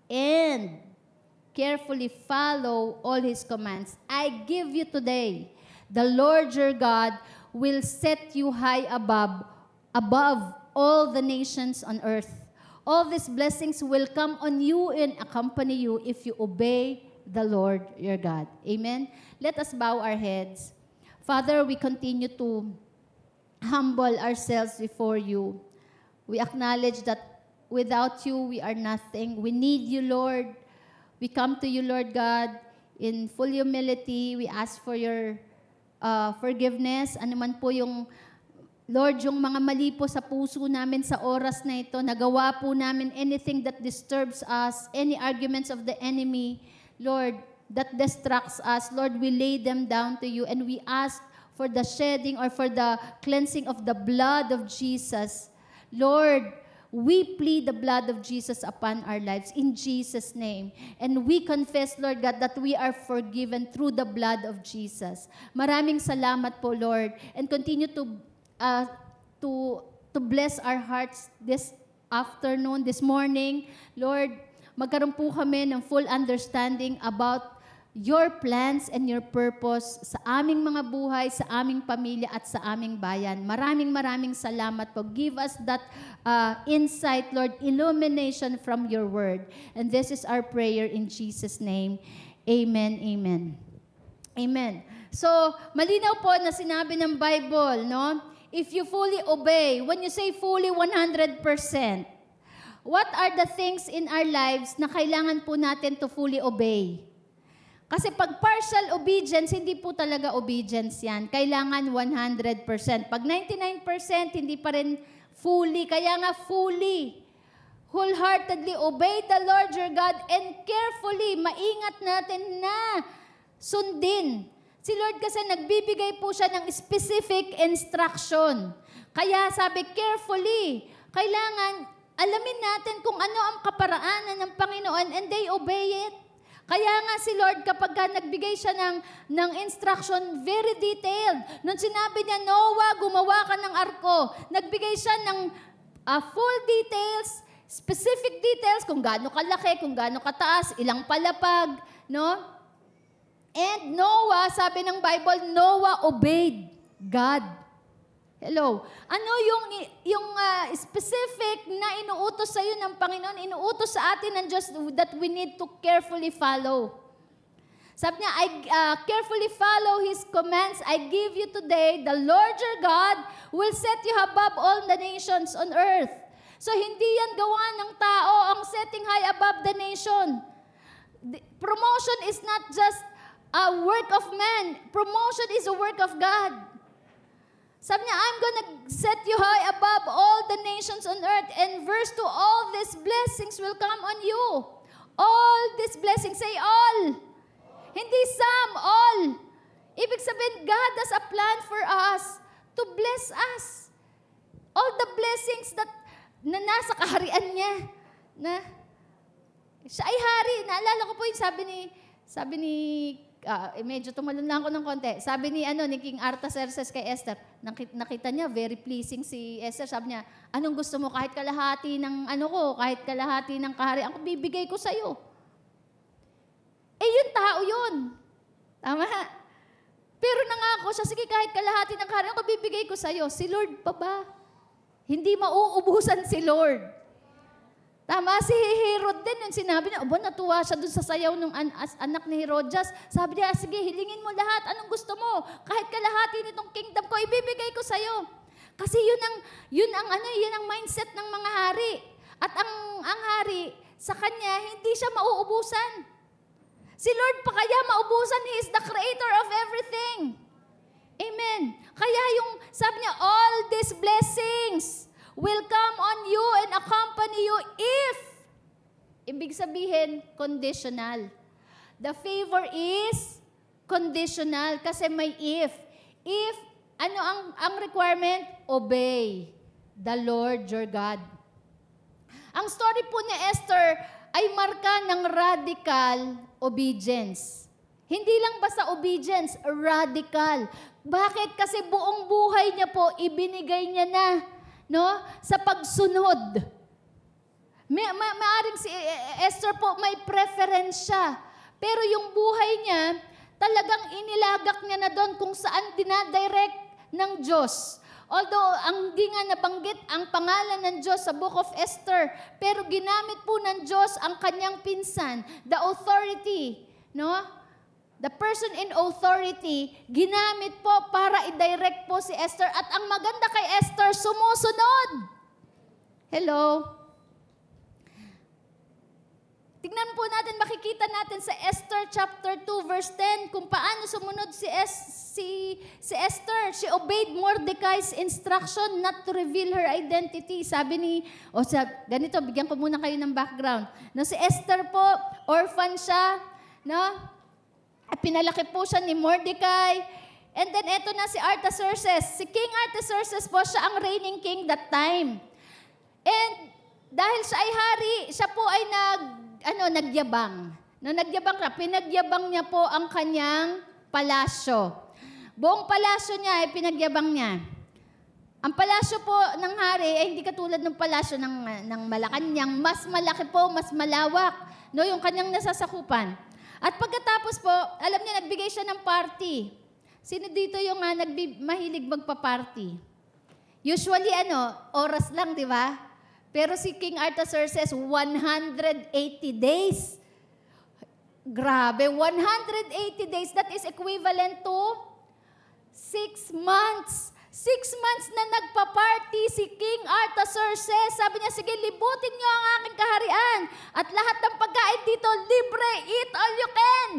and carefully follow all His commands, I give you today, the Lord your God will set you high above all the nations on earth. All these blessings will come on you and accompany you if you obey the Lord your God. Amen? Let us bow our heads. Father, we continue to humble ourselves before you. We acknowledge that without you, we are nothing. We need you, Lord. We come to you, Lord God, in full humility. We ask for your forgiveness. Ano man po yung, Lord, yung mga mali po sa puso namin sa oras na ito, nagawa po namin anything that disturbs us, any arguments of the enemy, Lord, that distracts us, Lord, we lay them down to you and we ask for the shedding or for the cleansing of the blood of Jesus. Lord, we plead the blood of Jesus upon our lives in Jesus' name. And we confess, Lord God, that we are forgiven through the blood of Jesus. Maraming salamat po, Lord. And continue to bless our hearts this afternoon, this morning. Lord, magkaroon po kami ng full understanding about your plans and your purpose sa aming mga buhay, sa aming pamilya at sa aming bayan. Maraming salamat po. Give us that insight, Lord, illumination from your word. And this is our prayer in Jesus' name. Amen, amen. Amen. So, malinaw po na sinabi ng Bible, no? If you fully obey, when you say fully 100%, what are the things in our lives na kailangan po natin to fully obey? Kasi pag partial obedience, hindi po talaga obedience yan. Kailangan 100%. Pag 99%, hindi pa rin fully. Kaya nga fully, wholeheartedly obey the Lord your God and carefully, maingat natin na sundin. Si Lord kasi nagbibigay po siya ng specific instruction. Kaya sabi, carefully, kailangan alamin natin kung ano ang kaparaanan ng Panginoon and they obey it. Kaya nga si Lord, kapag nagbigay siya ng instruction, very detailed. Nung sinabi niya, Noah, gumawa ka ng arko, nagbigay siya ng full details, specific details, kung gaano kalaki, kung gaano kataas, ilang palapag, no? And Noah, sabi ng Bible, Noah obeyed God. Hello. Ano yung specific na inuutos sa iyo ng Panginoon, inuutos sa atin ng Diyos that we need to carefully follow? Sabi niya, I carefully follow His commands I give you today. The Lord your God will set you above all the nations on earth. So hindi yan gawa ng tao ang setting high above the nation. Promotion is not just a work of man. Promotion is a work of God. Sabi niya, I'm gonna set you high above all the nations on earth. And verse 2, all these blessings will come on you. All these blessings, say all. Hindi some, all. Ibig sabihin, God has a plan for us to bless us. All the blessings na nasa kaharian niya. Na siya ay hari. Naalala ko po yung sabi ni medyo tumalon lang ako ng konti. Sabi ni King Artaxerxes kay Esther, nakita niya, very pleasing si Esther. Sabi niya, anong gusto mo? Kahit kalahati ng kahit kalahati ng kaharian ko, bibigay ko sa'yo. Yung tao yun. Tama? Pero nangako siya, sige, kahit kalahati ng kaharian ko, bibigay ko sa'yo. Si Lord pa ba? Hindi mauubusan si Lord. Tama, si Herod din, yung sinabi niya, natuwa siya dun sa sayaw ng anak ni Herodias. Sabi niya, sige, hilingin mo lahat. Anong gusto mo? Kahit kalahati nitong kingdom ko, ibibigay ko sa'yo. Kasi yun ang mindset ng mga hari. At ang hari, sa kanya, hindi siya mauubusan. Si Lord pa kaya maubusan? He is the creator of everything. Amen. Kaya sabi niya, all these blessings will come on you and accompany you if, ibig sabihin, conditional. The favor is conditional kasi may if. If, ang requirement? Obey the Lord your God. Ang story po ni Esther ay marka ng radical obedience. Hindi lang basta obedience, radical. Bakit? Kasi buong buhay niya po, ibinigay niya na, sa pagsunod. Maaring si Esther po may preference siya. Pero yung buhay niya, talagang inilagak niya na doon kung saan dinadirect ng Diyos. Although, hindi nga nabanggit ang pangalan ng Diyos sa Book of Esther, pero ginamit po ng Diyos ang kanyang pinsan, the authority, the person in authority, ginamit po para i-direct po si Esther. At ang maganda kay Esther, sumusunod. Hello? Tignan po natin, makikita natin sa Esther chapter 2 verse 10 kung paano sumunod si Esther. She obeyed Mordecai's instruction not to reveal her identity. Sabi ganito, bigyan ko muna kayo ng background. Si Esther po, orphan siya, at pinalaki po siya ni Mordecai. And then eto na si Artaxerxes. Si King Artaxerxes po, siya ang reigning king that time. And dahil siya ay hari, siya po ay nagyabang. Nagyabang siya, pinagyabang niya po ang kanyang palasyo. Buong palasyo niya ay pinagyabang niya. Ang palasyo po ng hari ay hindi katulad ng palasyo ng Malacanang. Mas malaki po, mas malawak. Yung kanyang nasasakupan. At pagkatapos po, alam niya, nagbigay siya ng party. Sino dito yung mahilig magpa-party? Usually, oras lang, di ba? Pero si King Artaxerxes, 180 days. Grabe, 180 days. That is equivalent to 6 months. 6 months na nagpa-party si King Artaxerxes. Sabi niya, sige, libutin niyo ang aking kaharian. At lahat ng pagkain dito, libre. Eat all you can.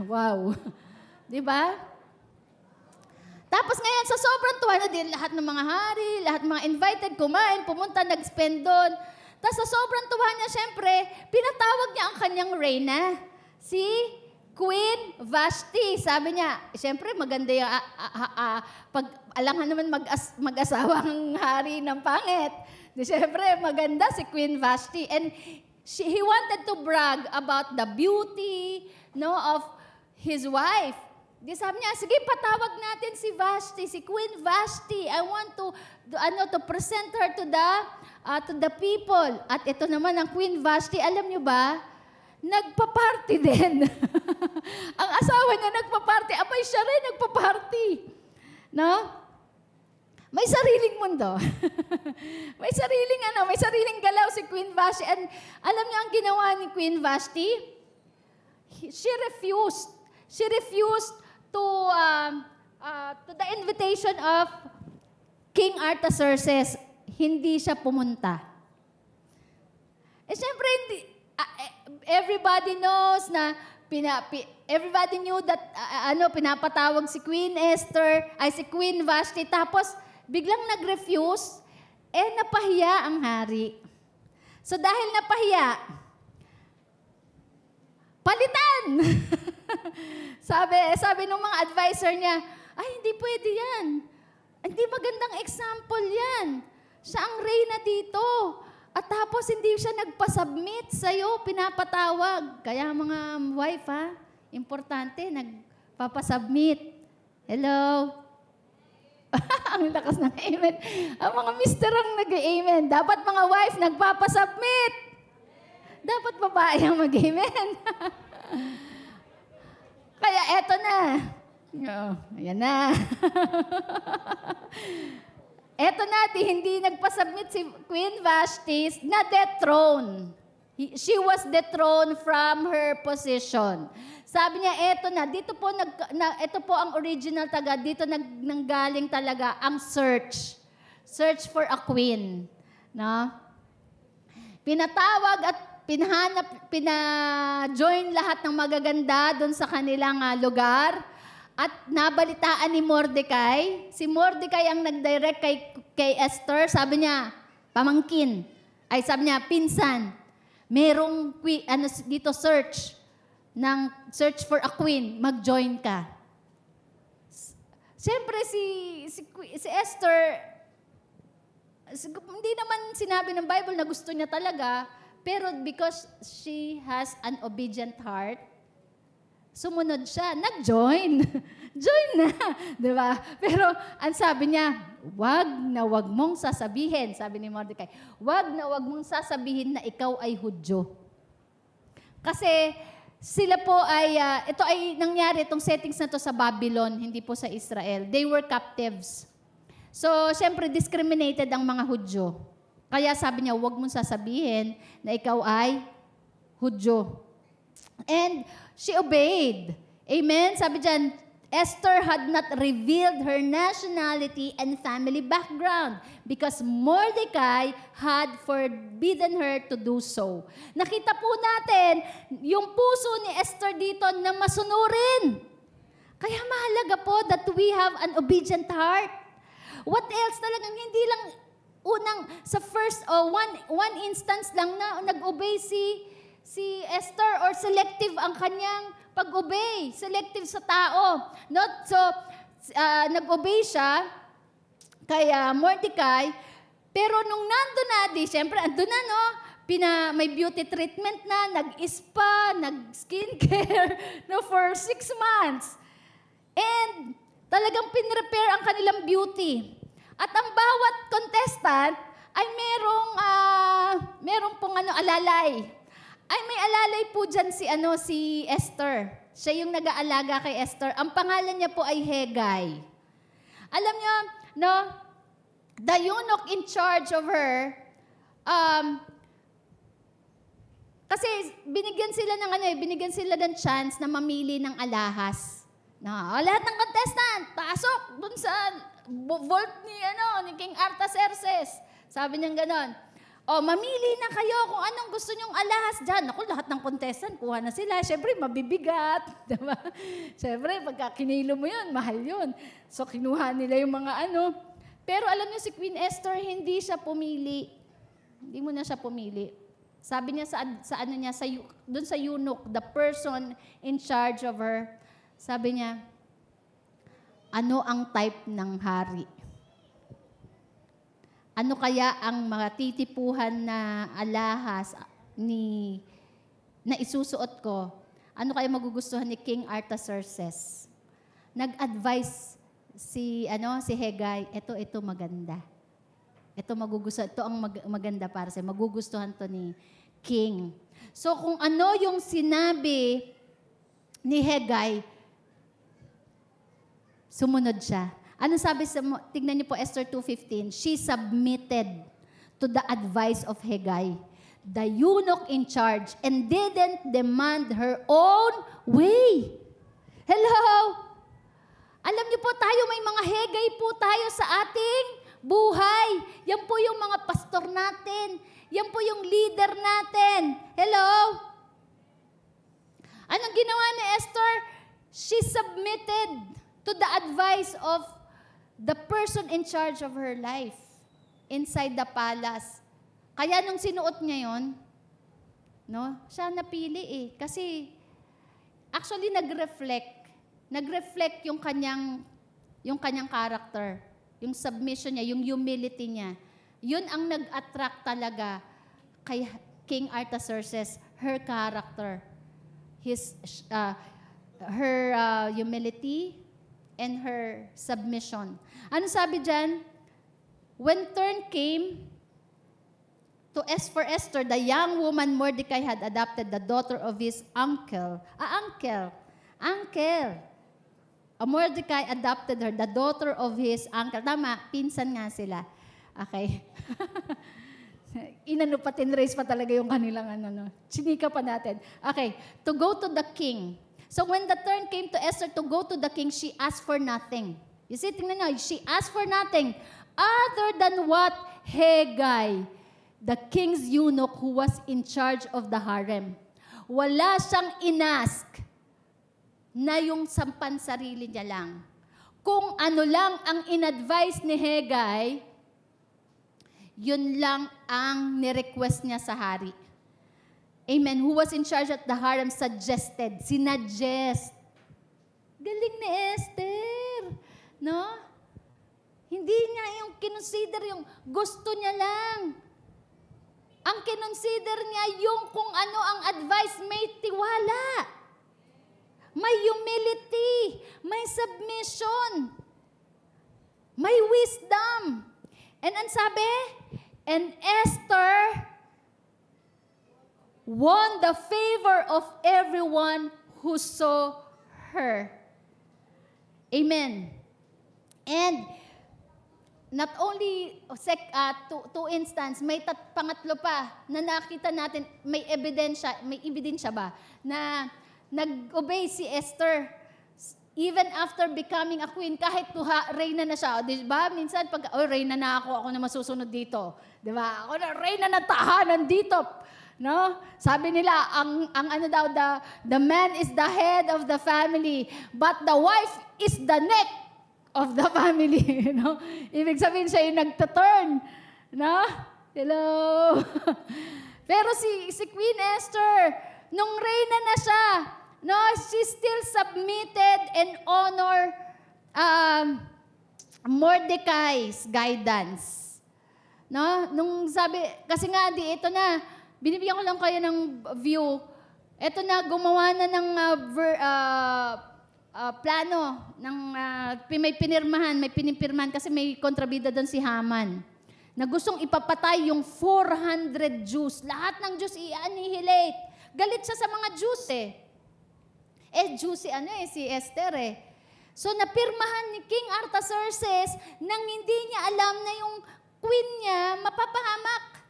Wow. Di ba? Tapos ngayon, sa sobrang tuwa na din, lahat ng mga hari, lahat ng mga invited, kumain, pumunta, nag-spend doon. Tapos sa sobrang tuwa niya, syempre, pinatawag niya ang kanyang reyna, si Queen Vashti. Sabi niya, syempre, maganda yung, alangan naman mag-asawang hari ng pangit. Syempre, maganda si Queen Vashti. And he wanted to brag about the beauty of his wife. Di sabi niya, sige, patawag natin si Vashti, si Queen Vashti. I want to present her to the people. At ito naman ang Queen Vashti, alam niyo ba? Nagpa-party din. Ang asawa niya nagpa-party, abay siya rin nagpa-party. No? May sariling mundo. may sariling galaw si Queen Vashti. And alam niyo ang ginawa ni Queen Vashti? She refused. She refused to the invitation of King Artaxerxes. Hindi siya pumunta. Siyempre, everybody knows na everybody knew that pinapatawag si Queen Esther, si Queen Vashti, tapos biglang nag-refuse, napahiya ang hari. So dahil napahiya, palitan! sabi ng mga advisor niya, hindi pwede yan. Hindi magandang example yan. Siya ang reyna dito. At tapos hindi siya nagpa-submit sa'yo, pinapatawag. Kaya mga wife, importante, nagpapasubmit. Hello? Ang lakas ng amen. Ang mga mister ang nag-amen. Dapat mga wife, nagpapasubmit. Dapat babae ang mag-amen. Kaya eto na. Ayan na. Eto na, hindi nagpasubmit si Queen Vashti, na-dethrone. She was dethroned from her position. Sabi niya, eto na, ito po ang original dito nanggaling talaga ang search. Search for a queen. No? Pinatawag at pina-join lahat ng magaganda doon sa kanilang lugar. At nabalitaan ni Mordecai. Si Mordecai ang nag-direct kay Esther. Sabi niya, pamangkin. Sabi niya, pinsan. Merong dito search for a queen. Mag-join ka. Siyempre si Esther, hindi naman sinabi ng Bible na gusto niya talaga, pero because she has an obedient heart, sumunod siya, nag-join. Join na, di ba? Pero ang sabi niya, wag mong sasabihin, sabi ni Mordecai, wag mong sasabihin na ikaw ay Hudyo. Kasi sila po ito ay nangyari, itong settings na to sa Babylon, hindi po sa Israel. They were captives. So, syempre, discriminated ang mga Hudyo. Kaya sabi niya, wag mong sasabihin na ikaw ay Hudyo. And she obeyed. Amen? Sabi dyan, Esther had not revealed her nationality and family background because Mordecai had forbidden her to do so. Nakita po natin yung puso ni Esther dito na masunurin. Kaya mahalaga po that we have an obedient heart. What else talagang hindi lang sa first one instance lang na nag-obey si Esther or selective ang kanyang pag-obey. Selective sa tao. Nag-obey siya kay Mordecai, pero nung nandun na, siyempre, andun na, no? May beauty treatment na, nag-spa, nag-skincare, no, for 6 months. And talagang pinrepare ang kanilang beauty. At ang bawat contestant ay merong pong alalay. May alalay po dyan si Esther. Siya yung nag-aalaga kay Esther. Ang pangalan niya po ay Hegai. Alam niyo, no, the eunuch in charge of her, kasi binigyan sila ng chance na mamili ng alahas. Lahat ng contestant, pasok dun sa vault ni King Artaxerxes. Sabi niya ganon. Mamili na kayo kung anong gusto nyong alahas dyan. Naku, lahat ng contestant, kuha na sila. Siyempre, mabibigat. Diba? Siyempre, pagka kinilo mo yun, mahal yun. So, kinuha nila yung mga Pero alam niyo, si Queen Esther, hindi siya pumili. Hindi mo na siya pumili. Sabi niya doon sa eunuch, the person in charge of her, sabi niya, ano ang type ng hari? Ano kaya ang mga titipuhan na alahas na isusuot ko? Ano kaya magugustuhan ni King Artaxerxes? Nag-advise si Hegai, ito maganda. Ito ang maganda para sa'yo. Magugustuhan to ni King. So kung ano yung sinabi ni Hegai, sumunod siya. Ano sabi tignan niyo po Esther 2:15, she submitted to the advice of Hegai, the eunuch in charge, and didn't demand her own way. Hello? Alam niyo po tayo, may mga Hegai po tayo sa ating buhay. Yan po yung mga pastor natin. Yan po yung leader natin. Hello? Anong ginawa ni Esther? She submitted to the advice of the person in charge of her life inside the palace. Kaya nung sinuot niya yun, no, siya napili eh. Kasi actually nag-reflect yung kanyang character, yung submission niya, yung humility niya. Yun ang nag-attract talaga kay King Artaxerxes, her character. Her humility and her submission. Ano sabi dyan? When turn came to for Esther, the young woman Mordecai had adopted the daughter of his uncle. Mordecai adopted her, the daughter of his uncle. Tama, pinsan nga sila. Okay. Inano pa, tinrace pa talaga yung kanilang Chinika pa natin. Okay, to go to the king. So when the turn came to Esther to go to the king, she asked for nothing. You see, tingnan nyo, she asked for nothing other than what Hegai, the king's eunuch who was in charge of the harem. Wala siyang inask na yung sampan sarili niya lang. Kung ano lang ang in-advise ni Hegai, yun lang ang ni-request niya sa hari. Amen. Who was in charge at the harem sinuggest. Galing ni Esther. No? Hindi niya yung kinonsider yung gusto niya lang. Ang kinonsider niya yung kung ano ang advice, may tiwala. May humility. May submission. May wisdom. And ang sabi, and Esther won the favor of everyone who saw her. Amen. And not only two instance, may pangatlo pa na nakita natin, may ebidensya ba na nag-obey si Esther even after becoming a queen, kahit reyna na siya. Di ba? Minsan, reyna na ako na masusunod dito. Di ba? Ako na, reyna na tahanan dito. No? Sabi nila, the man is the head of the family, but the wife is the neck of the family. No? Ibig sabihin siya yung nagtaturn. No? Hello? Pero si Queen Esther, nung reyna na siya, no, she still submitted and honor Mordecai's guidance. No? Nung sabi, kasi nga, ito na, binibigyan ko lang kayo ng view. Ito na, gumawa na ng plano, may pinipirmahan kasi may kontrabida doon si Haman, na gustong ipapatay yung 400 Jews. Lahat ng Jews i-annihilate. Galit siya sa mga Jews eh. Jews si Esther eh. So napirmahan ni King Artaxerxes nang hindi niya alam na yung queen niya mapapahamak.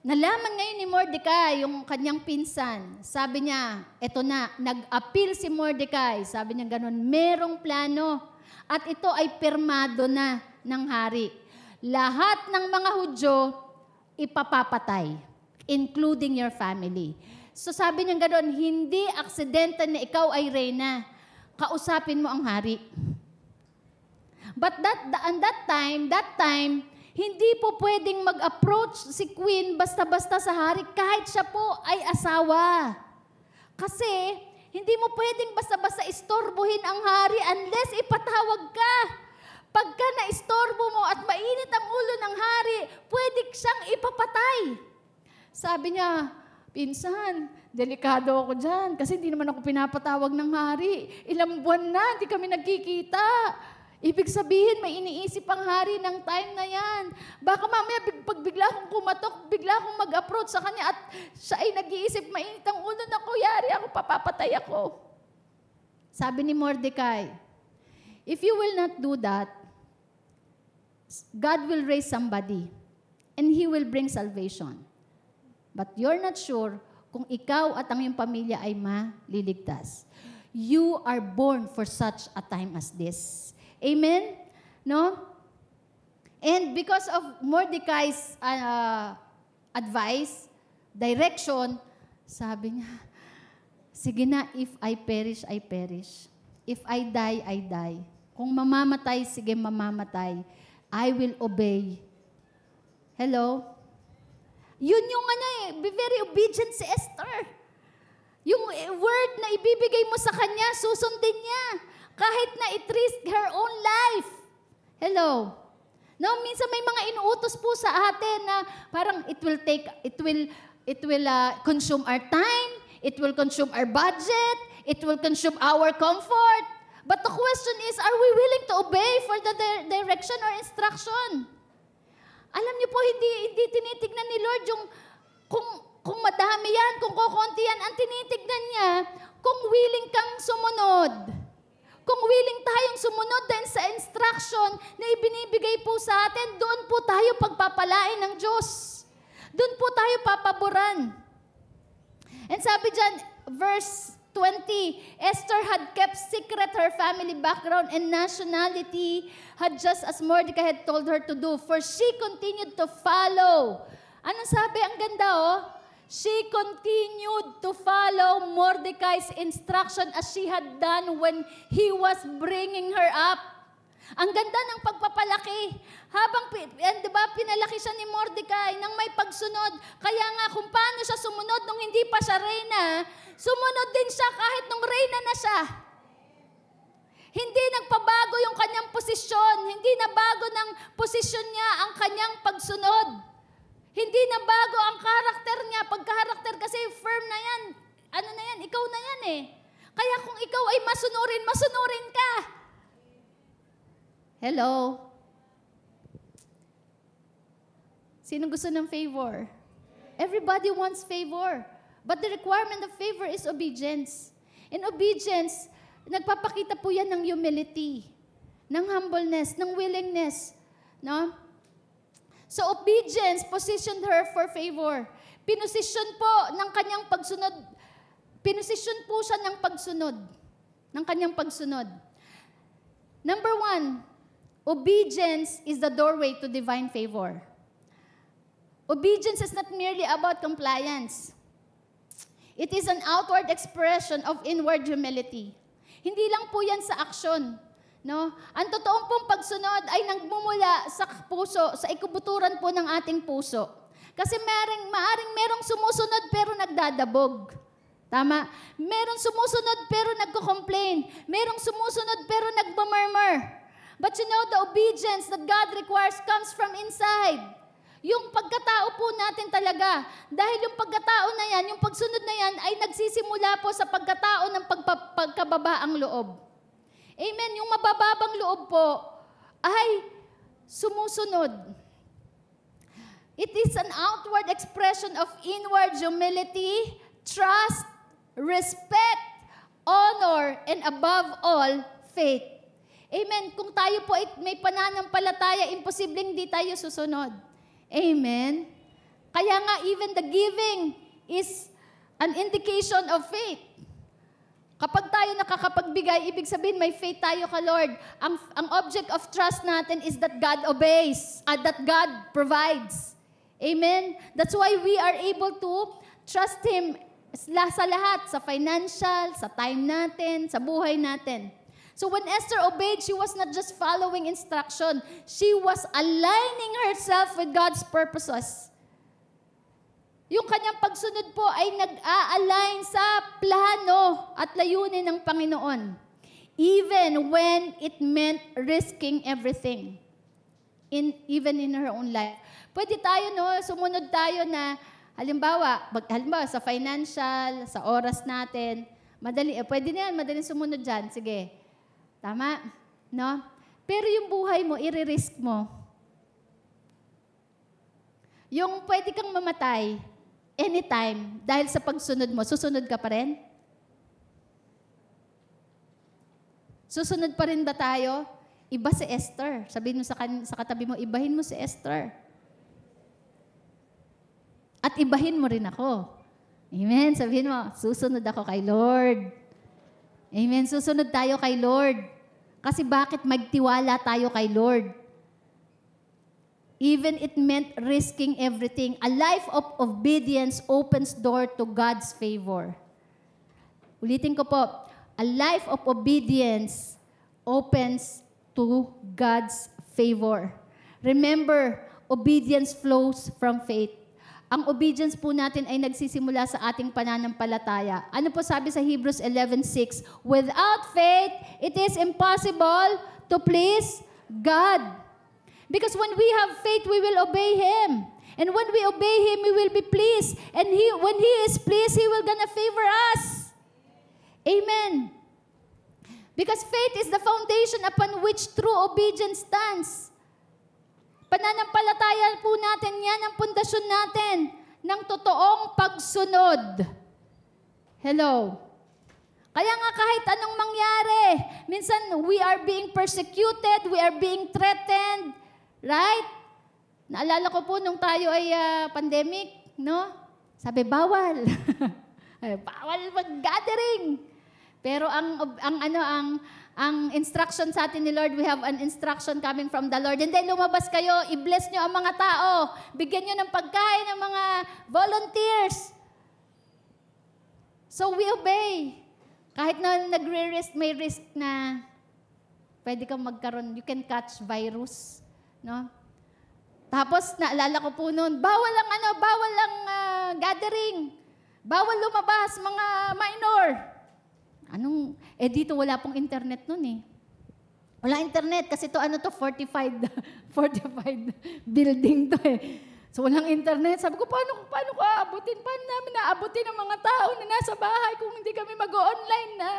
Nalaman ngayon ni Mordecai, yung kanyang pinsan. Sabi niya, eto na, nag-appeal si Mordecai. Sabi niya ganun, merong plano. At ito ay pirmado na ng hari. Lahat ng mga Hudyo ipapapatay, including your family. So sabi niya gano'n, hindi aksidente na ikaw ay reyna. Kausapin mo ang hari. But that time, hindi po pwedeng mag-approach si queen basta-basta sa hari kahit siya po ay asawa. Kasi hindi mo pwedeng basta-basta istorbohin ang hari unless ipatawag ka. Pagka na-istorbo mo at mainit ang ulo ng hari, pwede siyang ipapatay. Sabi niya, pinsan, delikado ako dyan kasi hindi naman ako pinapatawag ng hari. Ilang buwan na, hindi kami nagkikita. Ibig sabihin, may iniisip ang hari ng time na yan. Baka mamaya, pag bigla akong kumatok, bigla akong mag-approach sa kanya at siya ay nag-iisip, mainit ang ulo na yari ako, papapatay ako. Sabi ni Mordecai, If you will not do that, God will raise somebody and He will bring salvation. But you're not sure kung ikaw at ang iyong pamilya ay maliligtas. You are born for such a time as this. Amen? No? And because of Mordecai's advice, direction, sabi niya, sige na, if I perish, I perish. If I die, I die. Kung mamamatay, sige mamamatay. I will obey. Hello? Yun yung be very obedient si Esther. Yung word na ibibigay mo sa kanya, susundin niya. Kahit na it-risk her own life. Hello? No, minsan may mga inuutos po sa atin na parang it will consume our time, it will consume our budget, it will consume our comfort. But the question is, are we willing to obey for the direction or instruction? Alam niyo po, hindi tinitignan ni Lord yung kung madami yan, kung kukunti yan. Ang tinitignan niya, kung willing kang sumunod. Kung willing tayong sumunod din sa instruction na ibinibigay po sa atin, doon po tayo pagpapalain ng Diyos. Doon po tayo papaboran. And sabi dyan, verse 20, Esther had kept secret her family background and nationality, had just as Mordecai had told her to do, for she continued to follow. Anong sabi? Ang ganda, oh. She continued to follow Mordecai's instruction as she had done when he was bringing her up. Ang ganda ng pagpapalaki. Di ba, pinalaki siya ni Mordecai nang may pagsunod. Kaya nga, kung paano siya sumunod nung hindi pa siya reyna, sumunod din siya kahit nung reyna na siya. Hindi nagpabago yung kanyang posisyon. Hindi nabago ng posisyon niya ang kanyang pagsunod. Hindi nabago ang karakter niya. Pagka-karakter kasi firm na yan. Ano na yan? Ikaw na yan eh. Kaya kung ikaw ay masunurin ka. Hello? Sino gusto ng favor? Everybody wants favor. But the requirement of favor is obedience. In obedience, nagpapakita po yan ng humility, ng humbleness, ng willingness. No? So obedience positioned her for favor. Pinosisyon po ng kanyang pagsunod. Pinosisyon po siya ng pagsunod. Ng kanyang pagsunod. Number 1, obedience is the doorway to divine favor. Obedience is not merely about compliance. It is an outward expression of inward humility. Hindi lang po yan sa aksyon. No? Ang totoong pong pagsunod ay nagmumula sa puso, sa ikubuturan po ng ating puso. Kasi maaring merong sumusunod pero nagdadabog. Tama? Merong sumusunod pero nagko-complain. Merong sumusunod pero nagmamurmur. But you know, the obedience that God requires comes from inside. Yung pagkatao po natin talaga. Dahil yung pagkatao na yan, yung pagsunod na yan, ay nagsisimula po sa pagkatao ng pagkababaang loob. Amen. Yung mabababang loob po ay sumusunod. It is an outward expression of inward humility, trust, respect, honor, and above all, faith. Amen. Kung tayo po ay may pananampalataya, imposibleng di tayo susunod. Amen. Kaya nga, even the giving is an indication of faith. Kapag tayo nakakapagbigay, ibig sabihin may faith tayo ka Lord. Ang object of trust natin is that God obeys, that God provides. Amen? That's why we are able to trust Him sa lahat, sa financial, sa time natin, sa buhay natin. So when Esther obeyed, she was not just following instruction. She was aligning herself with God's purposes. Yung kanyang pagsunod po ay nag-a-align sa plano at layunin ng Panginoon. Even when it meant risking everything. Even in her own life. Pwede tayo, sumunod tayo na, halimbawa sa financial, sa oras natin, pwede na yan, madaling sumunod dyan. Sige. Tama? No? Pero yung buhay mo, i-risk mo. Yung pwede kang mamatay, anytime, dahil sa pagsunod mo, susunod ka pa rin? Susunod pa rin ba tayo? Iba si Esther. Sabihin mo sa katabi mo, ibahin mo si Esther. At ibahin mo rin ako. Amen. Sabihin mo, susunod ako kay Lord. Amen. Susunod tayo kay Lord. Kasi bakit magtiwala tayo kay Lord? Even it meant risking everything. A life of obedience opens door to God's favor. Ulitin ko po, a life of obedience opens to God's favor. Remember, obedience flows from faith. Ang obedience po natin ay nagsisimula sa ating pananampalataya. Ano po sabi sa Hebrews 11:6? Without faith, it is impossible to please God. Because when we have faith, we will obey Him. And when we obey Him, we will be pleased. And when He is pleased, He will gonna favor us. Amen. Because faith is the foundation upon which true obedience stands. Pananampalataya po natin yan ang pundasyon natin ng totoong pagsunod. Hello. Kaya nga kahit anong mangyari, minsan we are being persecuted, we are being threatened, right? Naalala ko po nung tayo ay pandemic, no? Sabi, bawal. Bawal mag-gathering. Pero ang instruction sa atin ni Lord, we have an instruction coming from the Lord. And then lumabas kayo, i-bless nyo ang mga tao. Bigyan nyo ng pagkain ng mga volunteers. So we obey. Kahit na nagre-risk, may risk na pwede kang magkaroon, you can catch virus. No? Tapos naalala ko po noon, bawal ang gathering. Bawal lumabas, mga minor. Dito wala pong internet nun eh. Wala internet kasi to 45 building to eh. So walang internet. Sabi ko, paano ko aabutin? Paano namin naabutin ang mga tao na nasa bahay kung hindi kami mag-online na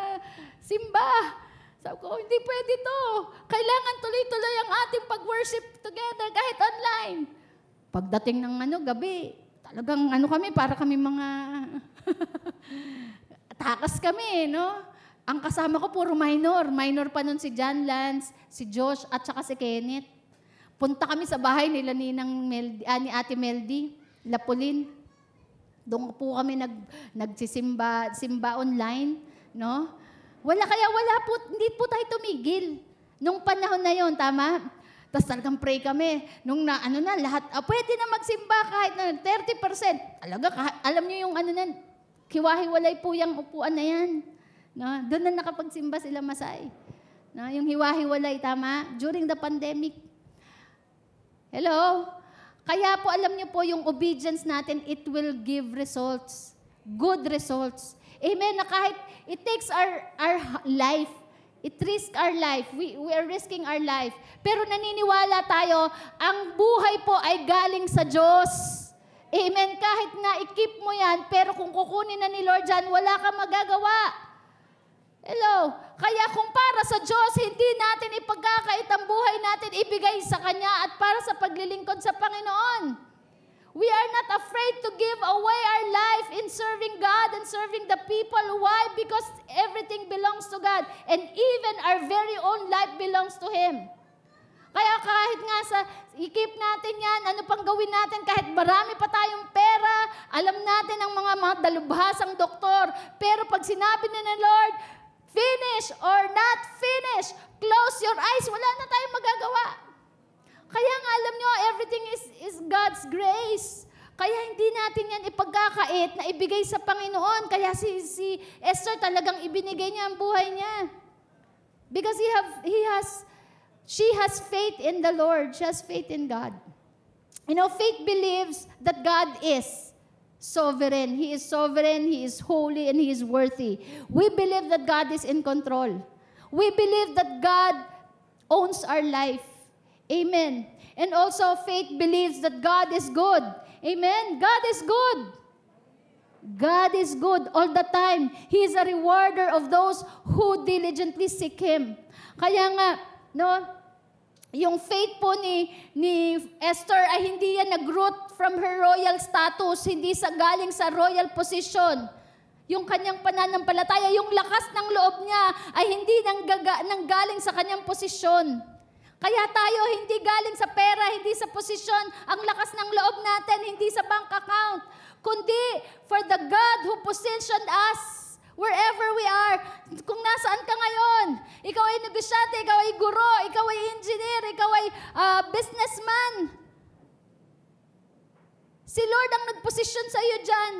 simba? Sabi ko, hindi pwede to. Kailangan tuloy-tuloy ang ating pag-worship together kahit online. Pagdating ng gabi, talagang kami, para kami mga takas kami, no? Ang kasama ko puro minor. Minor pa nun si John Lance, si Josh, at saka si Kenneth. Punta kami sa bahay nila ni Ate Meldy, Lapulin. Doon po kami nagsisimba online, no? Hindi po tayo tumigil. Nung panahon na yon, tama? Tapos talagang pray kami. Nung lahat, pwede na magsimba kahit na 30%. Alam niyo yung hiwa-hiwalay po yung upuan na yan. No? Doon na nakapagsimba sila Masay. No? Yung hiwa-hiwalay, tama? During the pandemic. Hello? Kaya po alam niyo po yung obedience natin, it will give results. Good results. Amen? Na kahit it takes our life, it risks our life. We are risking our life. Pero naniniwala tayo, ang buhay po ay galing sa Diyos. Amen. Kahit na i-keep mo yan, pero kung kukunin na ni Lord dyan, wala kang magagawa. Hello? Kaya kung para sa Diyos, hindi natin ipagkakait ang buhay natin, ibigay sa Kanya at para sa paglilingkod sa Panginoon. We are not afraid to give away our life in serving God and serving the people. Why? Because everything belongs to God. And even our very own life belongs to Him. Kaya kahit nga i-keep natin yan, ano pang gawin natin, kahit marami pa tayong pera, alam natin ang mga dalubhasang doktor, pero pag sinabi ni Lord, finish or not finish, close your eyes, wala na tayong magagawa. Kaya nga alam nyo, everything is God's grace. Kaya hindi natin yan ipagkakait na ibigay sa Panginoon. Kaya si Esther talagang ibinigay niya ang buhay niya. Because she has faith in the Lord. She has faith in God. You know, faith believes that God is sovereign. He is sovereign, He is holy, and He is worthy. We believe that God is in control. We believe that God owns our life. Amen. And also, faith believes that God is good. Amen. God is good. God is good all the time. He is a rewarder of those who diligently seek Him. Kaya nga, no, yung faith po ni Esther ay hindi yan nag-root from her royal status, hindi galing sa royal position. yung kanyang pananampalataya, yung lakas ng loob niya ay hindi nanggaling sa kanyang posisyon. Kaya tayo hindi galing sa pera, hindi sa posisyon. Ang lakas ng loob natin, hindi sa bank account, kundi for the God who positioned us wherever we are. Kung nasaan ka ngayon, ikaw ay negosyante, ikaw ay guro, ikaw ay engineer, ikaw ay businessman. Si Lord ang nagposisyon sa iyo dyan.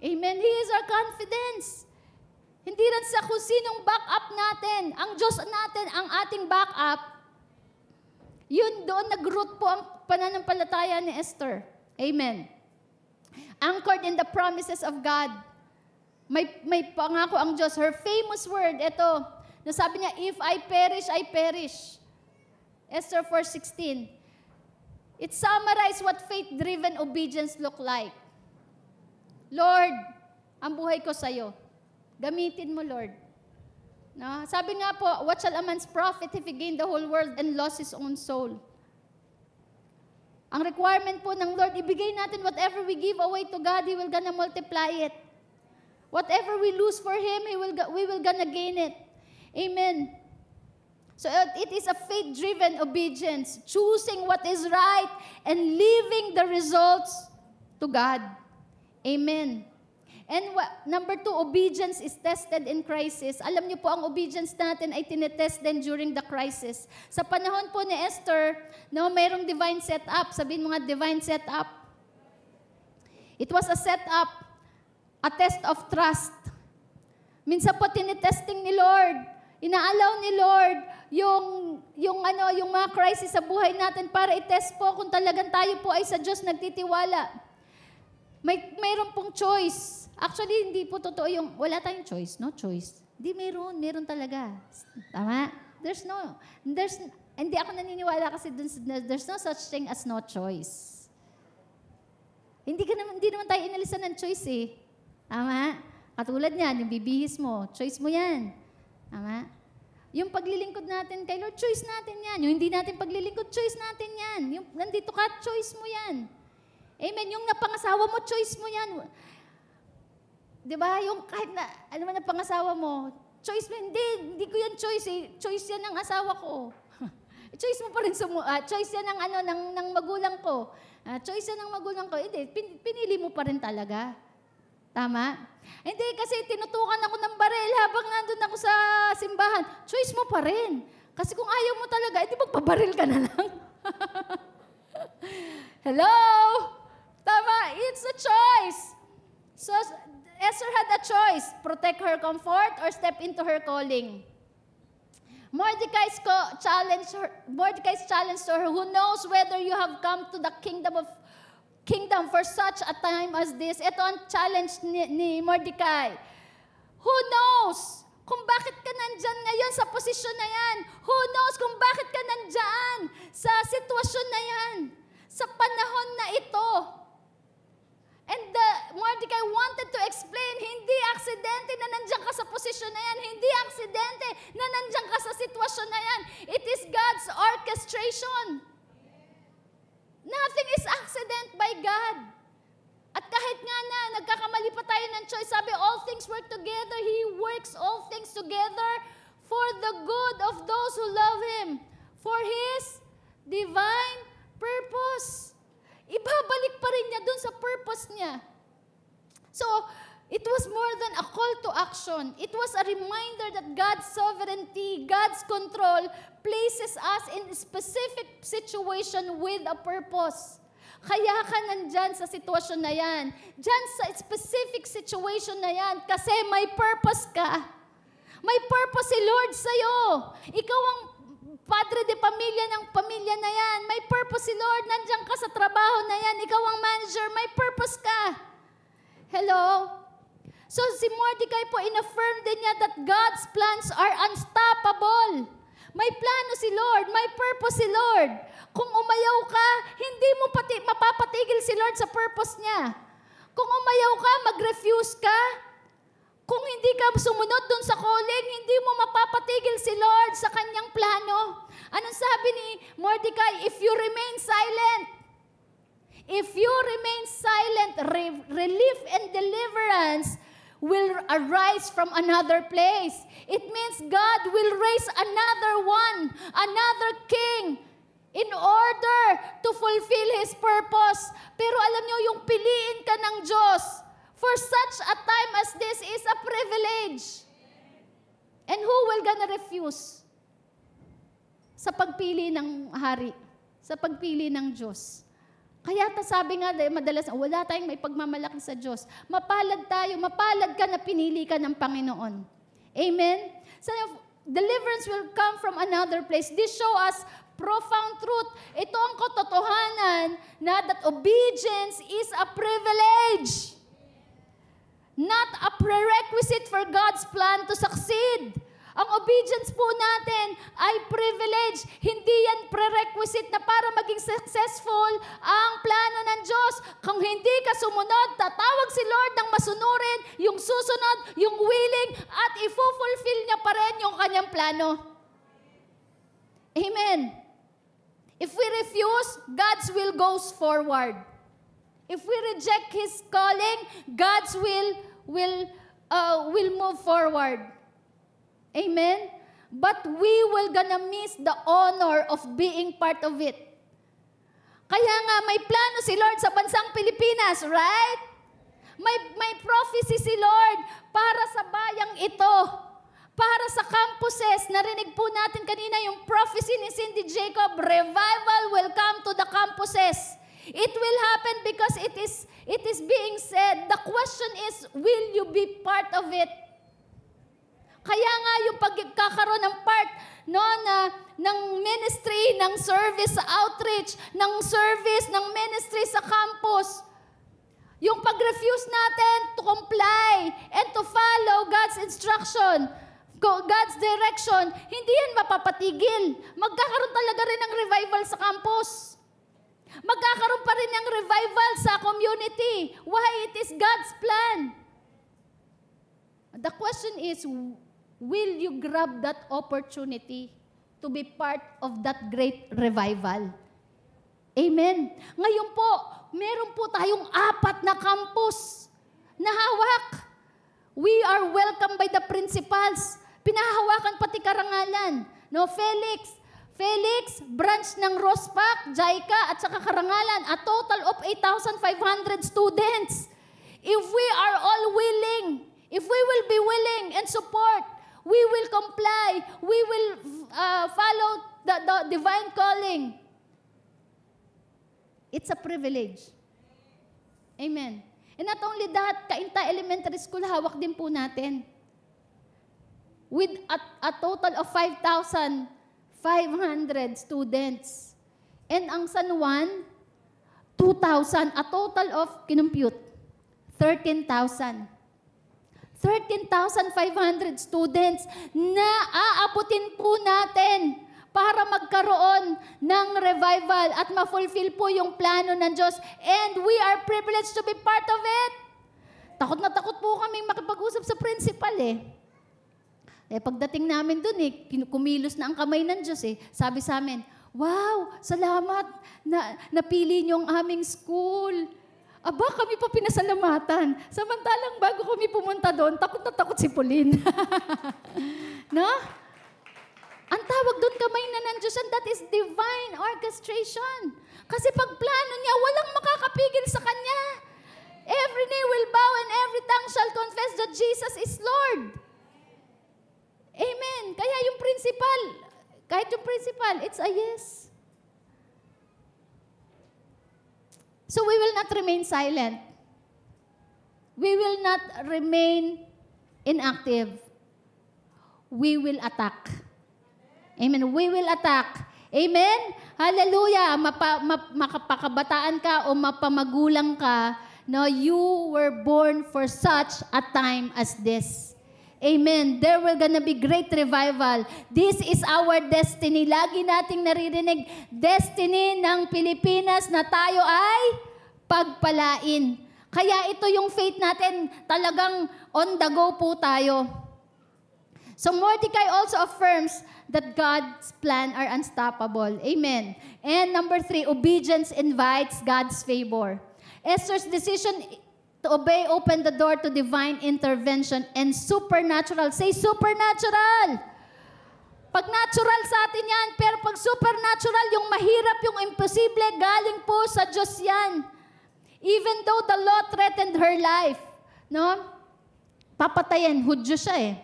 Amen. He is our confidence. Hindi rin sa kung sinong backup natin. Ang Diyos natin, ang ating backup. Yun doon nag-root po ang pananampalataya ni Esther. Amen. Anchored in the promises of God. May pangako ang Diyos. Her famous word, ito, nasabi niya, if I perish, I perish. Esther 4:16. It summarized what faith-driven obedience look like. Lord, ang buhay ko sa'yo. Gamitin mo, Lord. No? Sabi nga po, what shall a man's profit if he gain the whole world and lost his own soul? Ang requirement po ng Lord, ibigay natin whatever we give away to God, He will gonna multiply it. Whatever we lose for Him, we will gonna gain it. Amen. So it is a faith-driven obedience, choosing what is right and leaving the results to God. Amen. And number 2, obedience is tested in crisis. Alam niyo po, ang obedience natin ay tinetest din during the crisis. Sa panahon po ni Esther, no, mayroong divine setup. Sabihin mo nga, divine setup. It was a setup, a test of trust. Minsan po tinetesting ni Lord, inaalaw ni Lord yung mga crisis sa buhay natin para i-test po kung talagang tayo po ay sa Diyos nagtitiwala. Mayroon pong choice. Actually, hindi po totoo yung wala tayong choice, no choice. Hindi, meron talaga. Tama? Hindi ako naniniwala kasi there's no such thing as no choice. Hindi naman tayo inalisan ng choice eh. Tama? Katulad niyan, yung bibihis mo, choice mo yan. Tama? Yung paglilingkod natin kay Lord, choice natin yan. Yung hindi natin paglilingkod, choice natin yan. Yung nandito ka, choice mo yan. Amen. Yung napangasawa mo, choice mo yan. Diba? Yung kahit na, ano man ang pangasawa mo, choice mo, hindi ko yan choice eh. Choice yan ng asawa ko. Choice mo pa rin choice yan ng magulang ko. Choice yan ng magulang ko. Hindi, pinili mo pa rin talaga. Tama? Hindi, kasi tinutukan ako ng baril habang nandun ako sa simbahan. Choice mo pa rin. Kasi kung ayaw mo talaga, edi magpabaril ka na lang. Hello? Tama? It's a choice. So, Esther had a choice, protect her comfort or step into her calling. Mordecai's challenge to her, who knows whether you have come to the kingdom for such a time as this. Ito ang challenge ni Mordecai. Who knows kung bakit ka nandyan ngayon sa posisyon na yan? Who knows kung bakit ka nandyan sa sitwasyon na yan? Sa panahon na ito. And Mordecai wanted to explain, hindi aksidente na nandiyan ka sa posisyon na yan. Hindi aksidente na nandiyan ka sa sitwasyon na yan. It is God's orchestration. Nothing is accident by God. At kahit nga na, nagkakamali pa tayo ng choice, sabi, all things work together. He works all things together for the good of those who love Him. For His divine purpose. Ibabalik pa rin niya dun sa purpose niya. So, it was more than a call to action. It was a reminder that God's sovereignty, God's control, places us in a specific situation with a purpose. Kaya ka nandyan sa sitwasyon na yan. Dyan sa specific situation na yan kasi may purpose ka. May purpose si Lord sa'yo. Ikaw ang padre de pamilya ng pamilya na yan. May purpose si Lord. Nandiyan ka sa trabaho na yan. Ikaw ang manager. May purpose ka. Hello? So si Mordecai po, in-affirm din niya that God's plans are unstoppable. May plano si Lord. May purpose si Lord. Kung umayaw ka, hindi mo mapapatigil si Lord sa purpose niya. Kung umayaw ka, mag-refuse ka, kung hindi ka sumunod dun sa calling, hindi mo mapapatigil si Lord sa kanyang plano. Anong sabi ni Mordecai? If you remain silent, If you remain silent, relief and deliverance will arise from another place. It means God will raise another one, another king, in order to fulfill His purpose. Pero alam nyo, yung piliin ka ng Diyos for such a time as this is a privilege. And who will gonna refuse? Sa pagpili ng hari, sa pagpili ng Diyos. Kaya sabi nga, madalas, wala tayong may pagmamalaki sa Diyos. Mapalad tayo, mapalad ka na pinili ka ng Panginoon. Amen? So, deliverance will come from another place. This show us profound truth. Ito ang katotohanan na that obedience is a privilege. Not a prerequisite for God's plan to succeed. Ang obedience po natin ay privilege. Hindi yan prerequisite na para maging successful ang plano ng Diyos. Kung hindi ka sumunod, tatawag si Lord ng masunurin, yung susunod, yung willing, at ifulfill niya pa rin yung kanyang plano. Amen. If we refuse, God's will goes forward. If we reject His calling, God's will move forward. Amen? But we will gonna miss the honor of being part of it. Kaya nga may plano si Lord sa bansang Pilipinas, right? May prophecy si Lord para sa bayang ito. Para sa campuses, narinig po natin kanina yung prophecy ni Cindy Jacob, revival will come to the campuses. It will happen because it is being said. The question is, will you be part of it? Kaya nga yung pagkakaroon ng part ng ministry, ng service sa outreach, ng service, ng ministry sa campus, yung pag-refuse natin to comply and to follow God's instruction, God's direction, hindi yan mapapatigil. Magkakaroon talaga rin ng revival sa campus. Magkakaroon pa rin ng revival sa community. Why? It is God's plan. The question is, will you grab that opportunity to be part of that great revival? Amen. Ngayon po, meron po tayong 4 na campus na hawak. We are welcomed by the principals. Pinahawakan pati karangalan. No, Felix, branch ng Rospac, JICA, at saka Karangalan, a total of 8,500 students. If we are all willing, if we will be willing and support, we will comply, we will follow the divine calling. It's a privilege. Amen. And not only that, Cainta Elementary School, hawak din po natin. With a total of 5,500 students. And ang San Juan, 2,000. A total of, kinumpute, 13,000. 13,500 students na aabutin po natin para magkaroon ng revival at ma-fulfill po yung plano ng Diyos. And we are privileged to be part of it. Takot na takot po kaming makipag-usap sa principal pagdating namin dun kumilos na ang kamay ng Diyos Sabi sa amin, wow, salamat na napili niyo ang aming school. Aba, kami pa pinasalamatan. Samantalang bago kami pumunta doon, takot na takot si Pauline. No? Ang tawag doon kamay na ng Diyos, and that is divine orchestration. Kasi pag plano niya, walang makakapigil sa Kanya. Every knee will bow and every tongue shall confess that Jesus is Lord. Amen. Kaya yung principal, kahit yung principal, it's a yes. So we will not remain silent. We will not remain inactive. We will attack. Amen. We will attack. Amen? Hallelujah. Makapakabataan ka o mapamagulang ka, no, you were born for such a time as this. Amen. There will gonna be great revival. This is our destiny. Lagi nating naririnig, destiny ng Pilipinas na tayo ay pagpalain. Kaya ito yung faith natin, talagang on the go po tayo. So Mordecai also affirms that God's plan are unstoppable. Amen. And number 3, obedience invites God's favor. Esther's decision to obey opened the door to divine intervention and supernatural. Say supernatural! Pag natural sa atin yan, pero pag supernatural, yung mahirap, yung imposible, galing po sa Diyos yan. Even though the law threatened her life, no? Papatayin, Hudyo siya eh.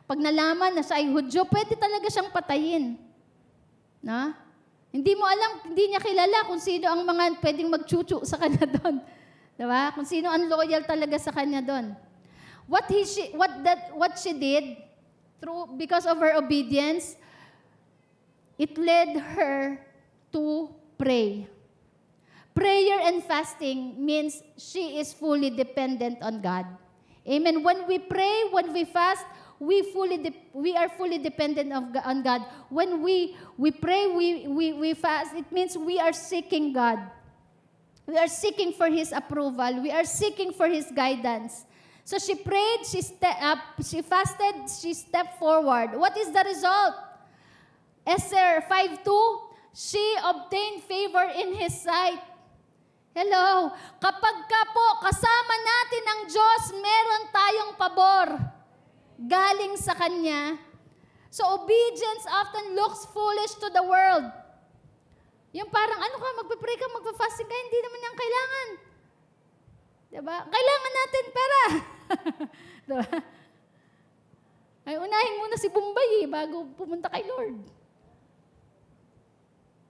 Pag nalaman na siya ay Hudyo, pwede talaga siyang patayin. No? Hindi mo alam, hindi niya kilala kung sino ang mga pwedeng magchuchu sa kanya doon. Diba? Kung sino ang loyal talaga sa kanya doon. What she did, because of her obedience, it led her to pray. Prayer and fasting means she is fully dependent on God. Amen. When we pray, when we fast, we are fully dependent on God. When we pray, we fast, it means we are seeking God. We are seeking for His approval. We are seeking for His guidance. So she prayed, she fasted, she stepped forward. What is the result? Esther 5:2, she obtained favor in His sight. Hello, kapag ka po kasama natin ang Diyos, meron tayong pabor galing sa Kanya. So obedience often looks foolish to the world. Yung parang, magpipray ka, magpa-fasting ka, hindi naman yan kailangan. Diba? Kailangan natin pera. Diba? Ay, unahin muna si Bombay bago pumunta kay Lord.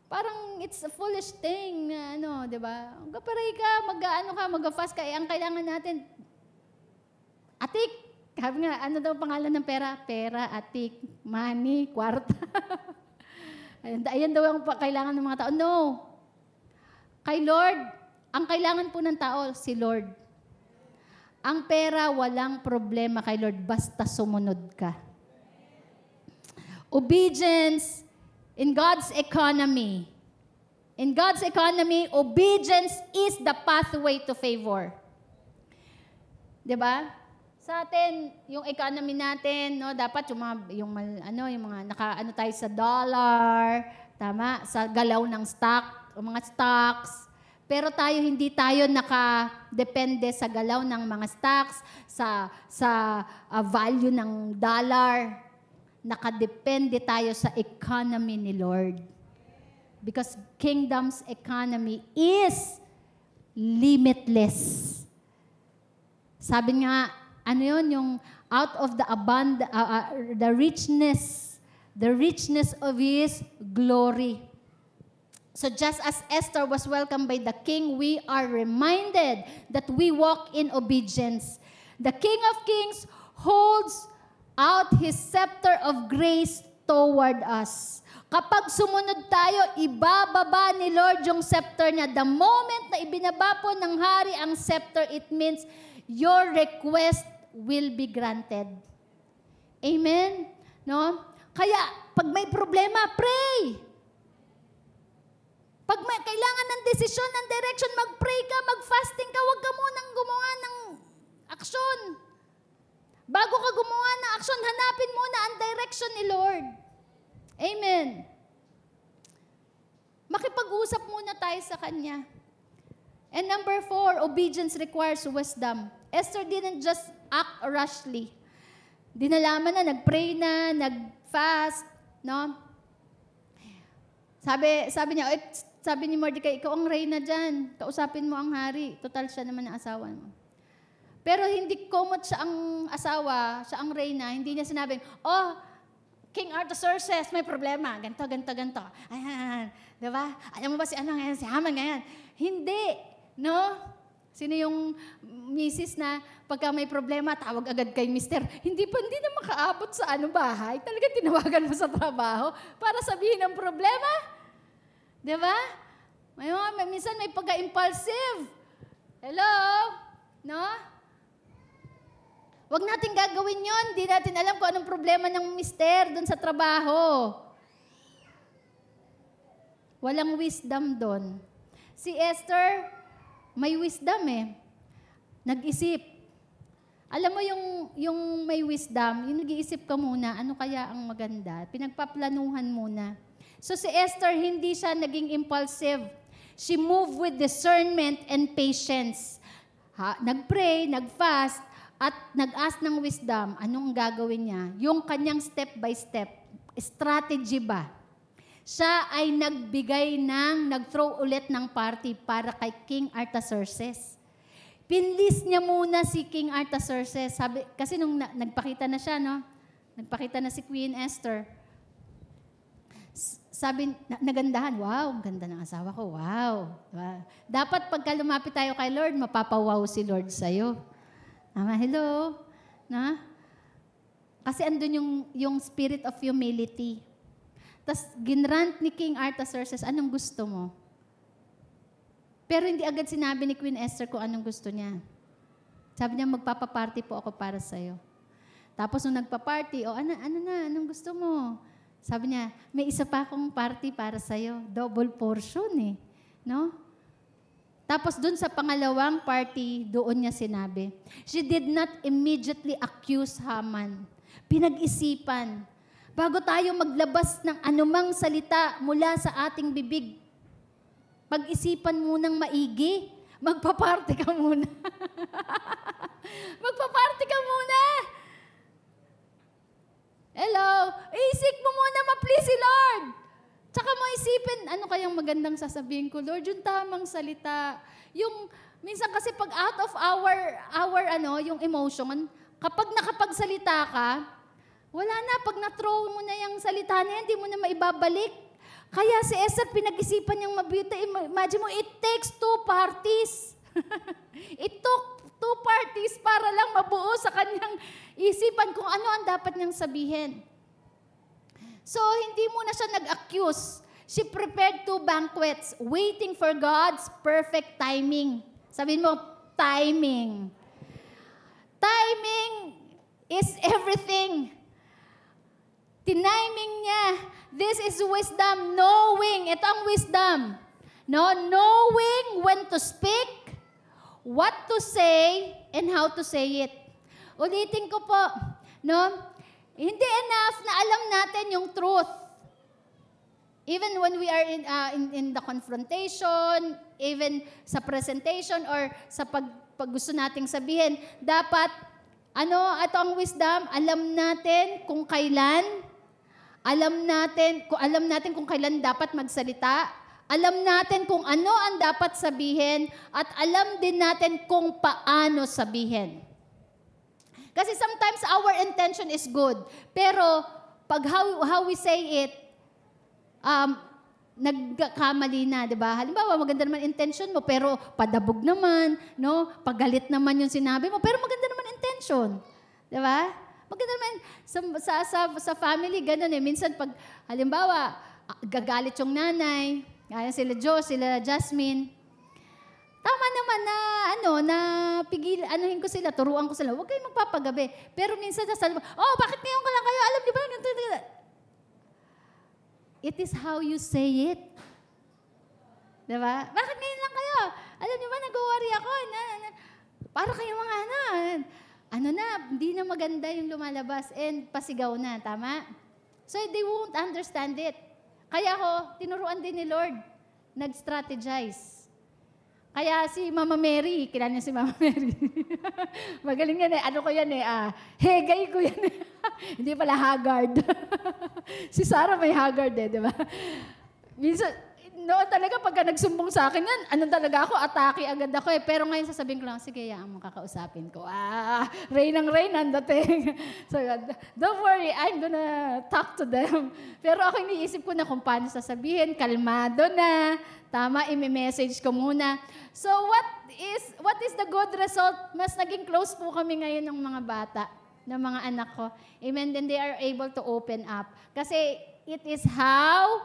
Parang it's a foolish thing na diba? Magpaparay ka, mag-fast ka, ang kailangan natin, atik. Sabi nga, daw pangalan ng pera? Pera, atik, money, kwarta. Ayan daw ang kailangan ng mga tao. No. Kay Lord, ang kailangan po ng tao, si Lord. Ang pera, walang problema kay Lord, basta sumunod ka. Obedience in God's economy. In God's economy, obedience is the pathway to favor. Diba? Sa atin, yung economy natin, dapat yung mga naka tayo sa dollar, tama, sa galaw ng stock, o mga stocks. Pero hindi tayo nakadepende sa galaw ng mga stocks, sa value ng dollar. Nakadepende tayo sa economy ni Lord. Because kingdom's economy is limitless. Sabi nga, yung out of the the richness of His glory. So just as Esther was welcomed by the king, we are reminded that we walk in obedience. The King of Kings holds out His scepter of grace toward us. Kapag sumunod tayo, ibababa ni Lord yung scepter niya. The moment na ibinaba po ng hari ang scepter, it means your request will be granted. Amen? No? Kaya, pag may problema, pray. Pag may kailangan ng desisyon, ng direction, mag-pray ka, mag-fasting ka, huwag ka munang gumawa ng aksyon. Bago ka gumawa ng aksyon, hanapin muna ang direction ni Lord. Amen. Makipag-usap muna tayo sa Kanya. And number 4, obedience requires wisdom. Esther didn't just act rashly. Dinalaman na, nag-pray na, nag-fast, no? Sabi niya, sabi ni Mordecai, ikaw ang reyna dyan. Kausapin mo ang hari. Total siya naman ang asawa mo. Pero hindi komot siya ang asawa, siya ang reyna. Hindi niya sinabing, King Artaxerxes, may problema. Ganto. Ayan, diba? Alam mo ba si Haman ngayon? Hindi, no? Sino yung misis na pagka may problema, tawag agad kay mister? Hindi na makaabot sa bahay. Talagang tinawagan mo sa trabaho para sabihin ang problema. Diba? Minsan may pagka-impulsive. Hello? No? Huwag natin gagawin yon. Hindi natin alam kung anong problema ng mister doon sa trabaho. Walang wisdom doon. Si Esther, may wisdom Nag-isip. Alam mo yung may wisdom, yung nag-iisip ka muna, ano kaya ang maganda? Pinagpaplanuhan muna. So si Esther, hindi siya naging impulsive. She moved with discernment and patience. Nag-pray, nag-fast, at nag-ask ng wisdom, anong gagawin niya? Yung kanyang step by step, strategy ba? Siya ay nag-throw ulit ng party para kay King Artaxerxes. Pinlist niya muna si King Artaxerxes. Sabi, kasi nung nagpakita na siya, no? Nagpakita na si Queen Esther. Sabi, nagandahan, wow, ang ganda ng asawa ko, wow. Diba? Dapat pagka lumapit tayo kay Lord, mapapawaw si Lord sa'yo. Tama, hello? Na? Kasi andun yung spirit of humility. Tapos, ginrant ni King Artaxerxes, anong gusto mo? Pero hindi agad sinabi ni Queen Esther kung anong gusto niya. Sabi niya, magpapaparty po ako para sa'yo. Tapos nung nagpa-party, anong gusto mo? Sabi niya, may isa pa akong party para sa'yo. Double portion eh. No? Tapos dun sa pangalawang party, doon niya sinabi, she did not immediately accuse Haman. Pinag-isipan. Bago tayo maglabas ng anumang salita mula sa ating bibig, pag-isipan munang maigi. Magpa-party ka muna. Magpa-party ka muna. Hello? Isip mo muna ma-please si Lord. Tsaka maisipin, ano kayang magandang sasabihin ko? Lord, yung tamang salita. Yung, minsan kasi pag out of yung emotion, kapag nakapagsalita ka, wala na, pag na-throw mo na yung salita na yan, hindi mo na maibabalik. Kaya si Esther, pinag-isipan niyang mabuti. Imagine mo, it takes 2 parties. It took 2 parties para lang mabuo sa kanyang isipan kung ano ang dapat niyang sabihin. So, hindi muna siya nag-accuse. She prepared 2 banquets, waiting for God's perfect timing. Sabihin mo, timing. Timing is everything. Tiniming niya. This is wisdom, knowing. Ito ang wisdom. No, knowing when to speak, what to say, and how to say it. Ulitin ko po, no? Hindi enough na alam natin yung truth. Even when we are in the confrontation, even sa presentation, or sa pag gusto nating sabihin, dapat, ito ang wisdom, alam natin kung kailan, alam natin kung kailan dapat magsalita, alam natin kung ano ang dapat sabihin, at alam din natin kung paano sabihin. Kasi sometimes our intention is good, pero pag how we say it, nagkamali na, di ba? Halimbawa, maganda naman intention mo, pero padabog naman, no? Pagalit naman yung sinabi mo, pero maganda naman intention. Di ba? Maganda naman, sa family, ganun eh. Minsan, pag, halimbawa, gagalit yung nanay, kaya sila sila Jasmine, tama naman na anuhin ko sila, turuan ko sila, huwag kayong magpapagabi. Pero minsan, bakit ngayon ka lang kayo? Alam niyo ba? It is how you say it. Diba? Bakit ngayon lang kayo? Alam niyo ba, nag-worry ako. Para kayo mga hindi na maganda yung lumalabas and pasigaw na, tama? So they won't understand it. Kaya tinuruan din ni Lord, nag-strategize. Kaya si Mama Mary, kilala niya si Mama Mary. Magaling yan Hegay ko yan Hindi pala Haggard. Si Sarah may Haggard di ba? Minsan, talaga pagka nagsumbong sa akin yan, talaga ako, atake agad ako Pero ngayon sasabihin ko lang, sige, mo kakausapin ko. Rain ang dating. So, don't worry, I'm gonna talk to them. Pero ako iniisip ko na kung paano sasabihin, kalmado na, tama, i-message ko muna. So, what is the good result? Mas naging close po kami ngayon ng mga bata, ng mga anak ko. Amen, then they are able to open up. Kasi it is how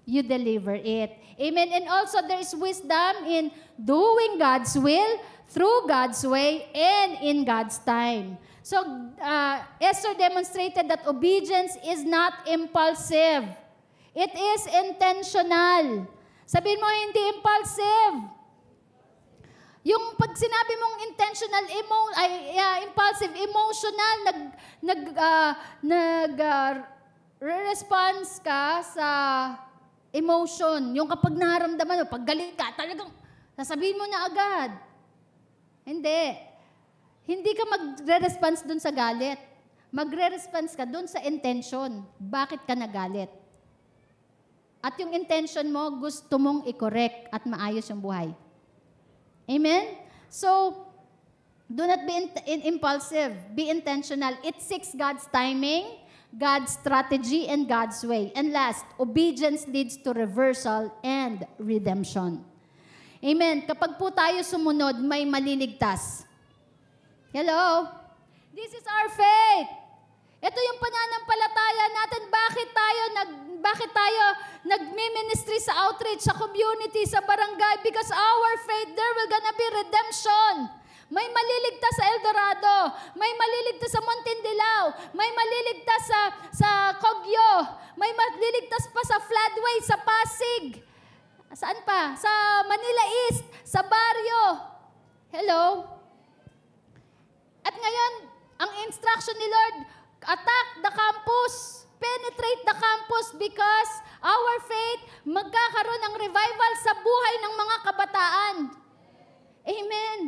you deliver it. Amen. And also, there is wisdom in doing God's will, through God's way, and in God's time. So, Esther demonstrated that obedience is not impulsive. It is intentional. Sabihin mo, hindi impulsive. Yung pag sinabi mong intentional, impulsive, emotional, response ka sa emotion. Yung kapag naramdaman mo, pag galit ka, talagang sasabihin mo na agad. Hindi. Hindi ka magre-response dun sa galit. Magre-response ka dun sa intention. Bakit ka nagalit? At yung intention mo, gusto mong i-correct at maayos yung buhay. Amen? So, do not be impulsive. Be intentional. It seeks God's timing, God's strategy, and God's way. And last, obedience leads to reversal and redemption. Amen. Kapag po tayo sumunod, may maliligtas. Hello? This is our faith. Ito yung pananampalataya natin. Bakit tayo nagmi-ministry sa outreach, sa community, sa barangay? Because our faith, there will gonna be redemption. May maliligtas sa El Dorado. May maliligtas sa Montindelao. May maliligtas sa Cogyo. May maliligtas pa sa Floodway, sa Pasig. Saan pa? Sa Manila East, sa Barrio. Hello? At ngayon, ang instruction ni Lord, attack the campus. Penetrate the campus because our faith magkakaroon ng revival sa buhay ng mga kabataan. Amen.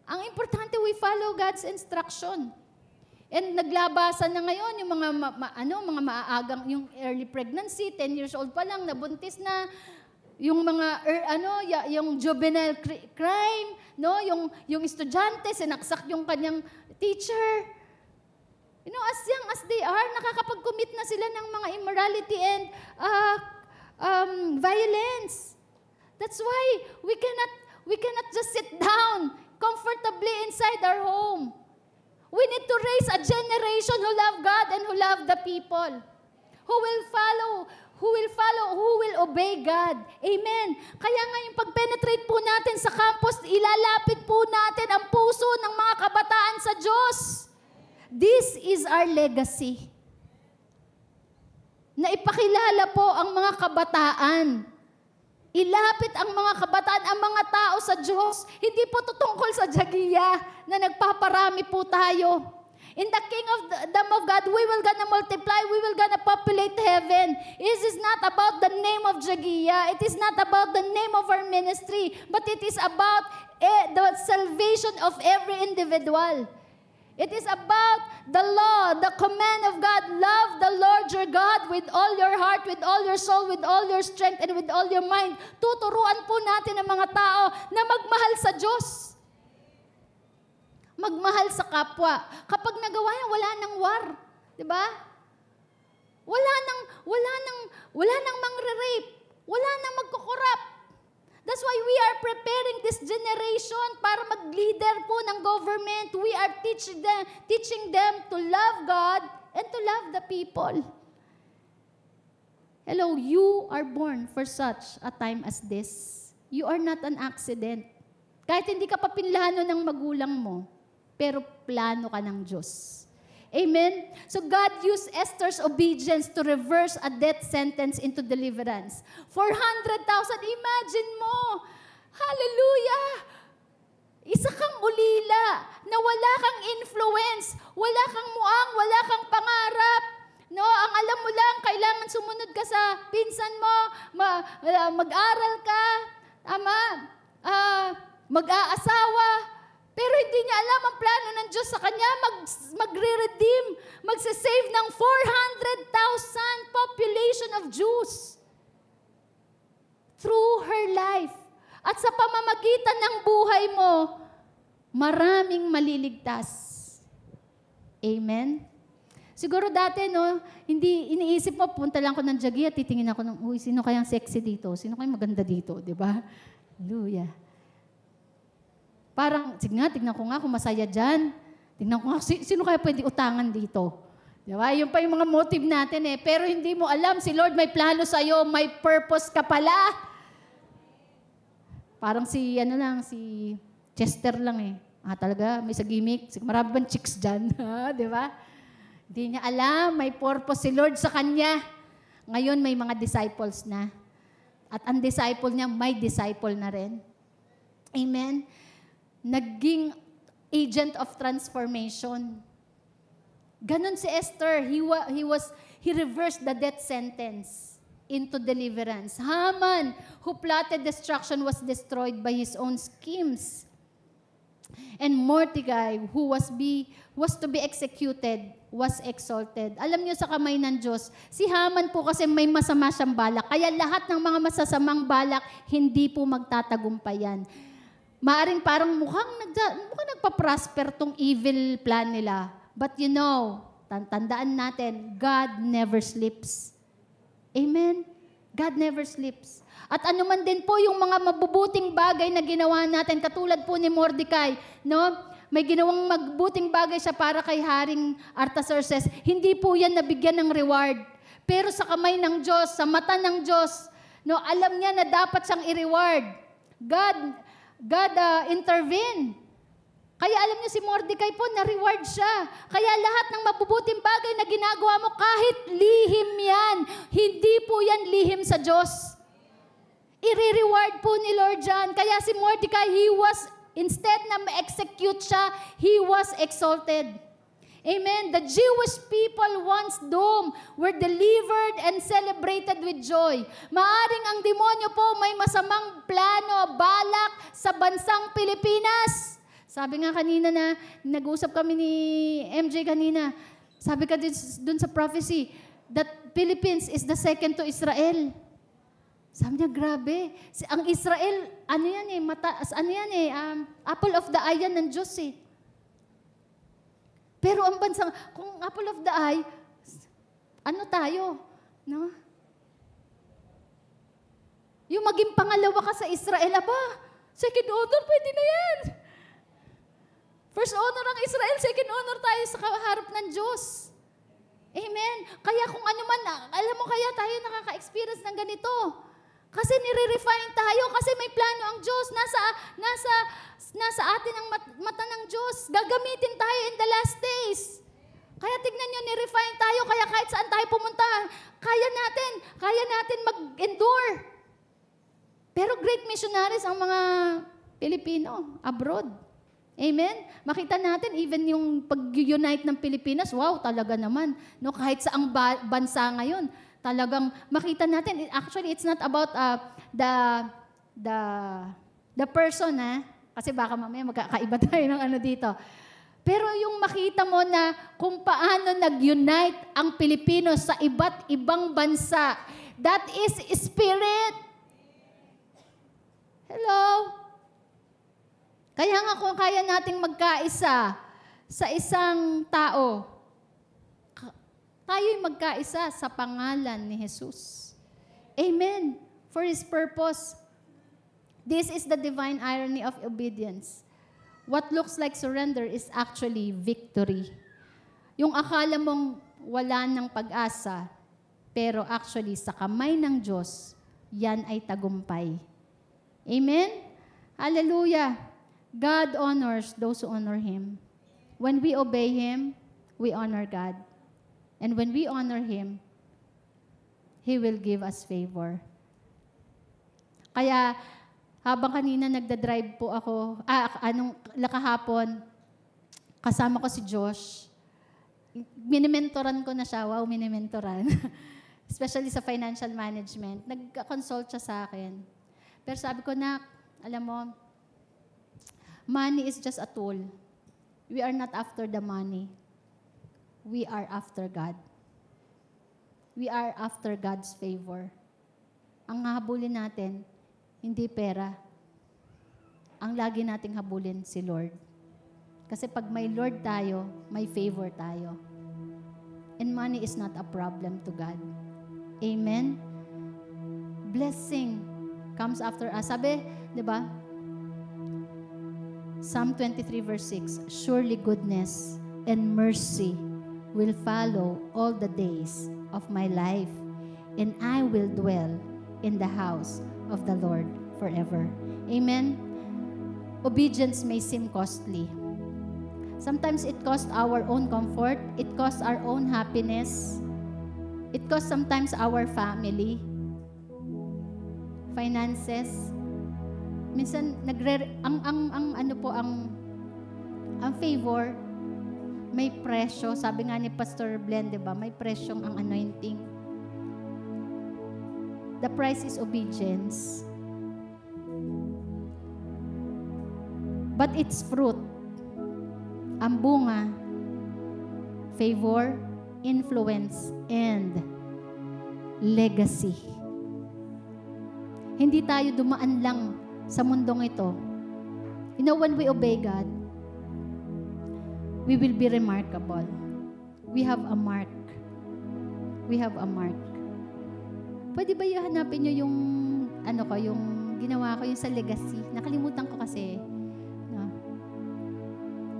Ang importante, we follow God's instruction. And naglabasan na ngayon yung mga mga maaagang, yung early pregnancy, 10 years old pa lang, nabuntis na, yung mga yung juvenile crime, no, yung estudyante sinaksak yung kanyang teacher. You know, as young as they are, nakakapag-commit na sila ng mga immorality and violence. That's why we cannot just sit down comfortably inside our home. We need to raise a generation who love God and who love the people. Who will obey God. Amen. Kaya nga yung pag-penetrate po natin sa campus, ilalapit po natin ang puso ng mga kabataan sa Diyos. This is our legacy. Na ipakilala po ang mga kabataan. Ilapit ang mga kabataan, ang mga tao sa Diyos. Hindi po tutungkol sa Jagiya na nagpaparami po tayo. In the kingdom of God, we will gonna multiply, we will gonna populate heaven. It is not about the name of Jagiya. It is not about the name of our ministry, but it is about the salvation of every individual. It is about the law, the command of God. Love the Lord your God with all your heart, with all your soul, with all your strength, and with all your mind. Tuturuan po natin ang mga tao na magmahal sa Diyos. Magmahal sa kapwa. Kapag nagawa yan, wala nang war. Diba? Wala nang mangre-rape. Wala nang magkukorap. That's why we are preparing this generation para mag-leader po ng government. We are teaching them to love God and to love the people. Hello, you are born for such a time as this. You are not an accident. Kahit hindi ka pa pinlano ng magulang mo, pero plano ka ng Diyos. Amen? So God used Esther's obedience to reverse a death sentence into deliverance. 400,000, imagine mo! Hallelujah! Isa kang ulila na wala kang influence, wala kang muang, wala kang pangarap. No, ang alam mo lang, kailangan sumunod ka sa pinsan mo, mag-aral ka, mag-aasawa. Pero hindi niya alam ang plano ng Diyos sa kanya, magre-redeem, magsisave ng 400,000 population of Jews through her life. At sa pamamagitan ng buhay mo, maraming maliligtas. Amen? Siguro dati, no, hindi iniisip mo, punta lang ko ng Jagiya, titingin ako ng, uy, sino kayang sexy dito? Sino kayang maganda dito? Diba? Hallelujah. Parang, sige nga, tignan ko nga kung masaya dyan. Tignan ko nga, sino kaya pwede utangan dito? Diba? Yun pa yung mga motive natin eh. Pero hindi mo alam, si Lord may plano sa'yo, may purpose ka pala. Parang si Chester lang eh. Talaga, may sa gimmick. Marami bang chicks dyan? Diba? Hindi niya alam, may purpose si Lord sa kanya. Ngayon, may mga disciples na. At ang disciple niya, may disciple na rin. Amen? Naging agent of transformation. Ganon si Esther. He reversed the death sentence into deliverance. Haman, who plotted destruction, was destroyed by his own schemes. And Mordecai, who was to be executed, was exalted. Alam niyo, sa kamay ng Diyos, si Haman po kasi may masama siyang balak. Kaya lahat ng mga masasamang balak, hindi po magtatagumpayan. Maaring parang mukhang nagpa-prosper tong evil plan nila. But you know, tandaan natin, God never sleeps. Amen? God never sleeps. At ano man din po yung mga mabubuting bagay na ginawa natin, katulad po ni Mordecai, no? May ginawang mabubuting bagay siya para kay Haring Artaxerxes. Hindi po yan nabigyan ng reward. Pero sa kamay ng Diyos, sa mata ng Diyos, no, alam niya na dapat siyang i-reward. God intervene. Kaya alam niyo si Mordecai po, na-reward siya. Kaya lahat ng mabubuting bagay na ginagawa mo, kahit lihim yan, hindi po yan lihim sa Diyos. I-reward po ni Lord John. Kaya si Mordecai, instead na ma-execute siya, he was exalted. Amen. The Jewish people once doomed were delivered and celebrated with joy. Maaring ang demonyo po may masamang plano, balak sa bansang Pilipinas. Sabi nga kanina na, nag-usap kami ni MJ kanina, sabi ka dun sa prophecy, that Philippines is the second to Israel. Sabi niya, grabe. Ang Israel, apple of the eye yan ng Diyos eh. Pero ang bansang, kung apple of the eye, ano tayo? No? Yung maging pangalawa ka sa Israel, second honor, pwede na yan. First honor ang Israel, second honor tayo sa harap ng Diyos. Amen. Kaya kung ano man, alam mo kaya tayo nakaka-experience ng ganito. Kasi nire-refine tayo, kasi may plano ang Diyos. Nasa atin ang mata ng Diyos. Gagamitin tayo in the last days. Kaya tignan nyo, nire-refine tayo, kaya kahit saan tayo pumunta, kaya natin mag-endure. Pero great missionaries ang mga Pilipino abroad. Amen? Makita natin, even yung pag-unite ng Pilipinas, wow, talaga naman. No, kahit saang bansa ngayon, talagang makita natin. Actually, it's not about the person, kasi baka mamaya magkakaiba tayo ng ano dito. Pero yung makita mo na kung paano nag-unite ang Pilipino sa iba't ibang bansa, that is spirit. Hello? Kaya nga kung kaya nating magkaisa sa isang tao, tayo'y magkaisa sa pangalan ni Jesus. Amen. For His purpose. This is the divine irony of obedience. What looks like surrender is actually victory. Yung akala mong wala ng pag-asa, pero actually sa kamay ng Diyos, yan ay tagumpay. Amen? Hallelujah. God honors those who honor Him. When we obey Him, we honor God. And when we honor Him, He will give us favor. Kaya, habang kanina nagdadrive po ako, kahapon, kasama ko si Josh. Minimentoran ko na siya. Wow, minimentoran. Especially sa financial management. Nag-consult siya sa akin. Pero sabi ko, Nak, alam mo, money is just a tool. We are not after the money. We are after God. We are after God's favor. Ang habulin natin, hindi pera. Ang lagi nating habulin si Lord. Kasi pag may Lord tayo, may favor tayo. And money is not a problem to God. Amen? Blessing comes after us. Sabi, di ba? Psalm 23 verse 6, surely goodness and mercy will follow all the days of my life, and I will dwell in the house of the Lord forever. Amen? Obedience may seem costly. Sometimes it costs our own comfort, it costs our own happiness, it costs sometimes our family, finances. minsan ang favor may presyo. Sabi nga ni Pastor Glenn, 'di ba? May presyong ang anointing. The price is obedience. But its fruit, ang bunga, favor, influence, and legacy. Hindi tayo dumaan lang sa mundong ito. You know, when we obey God, we will be remarkable. We have a mark. We have a mark. Pwede ba hanapin nyo yung, yung ginawa ko, yung sa legacy? Nakalimutan ko kasi, no?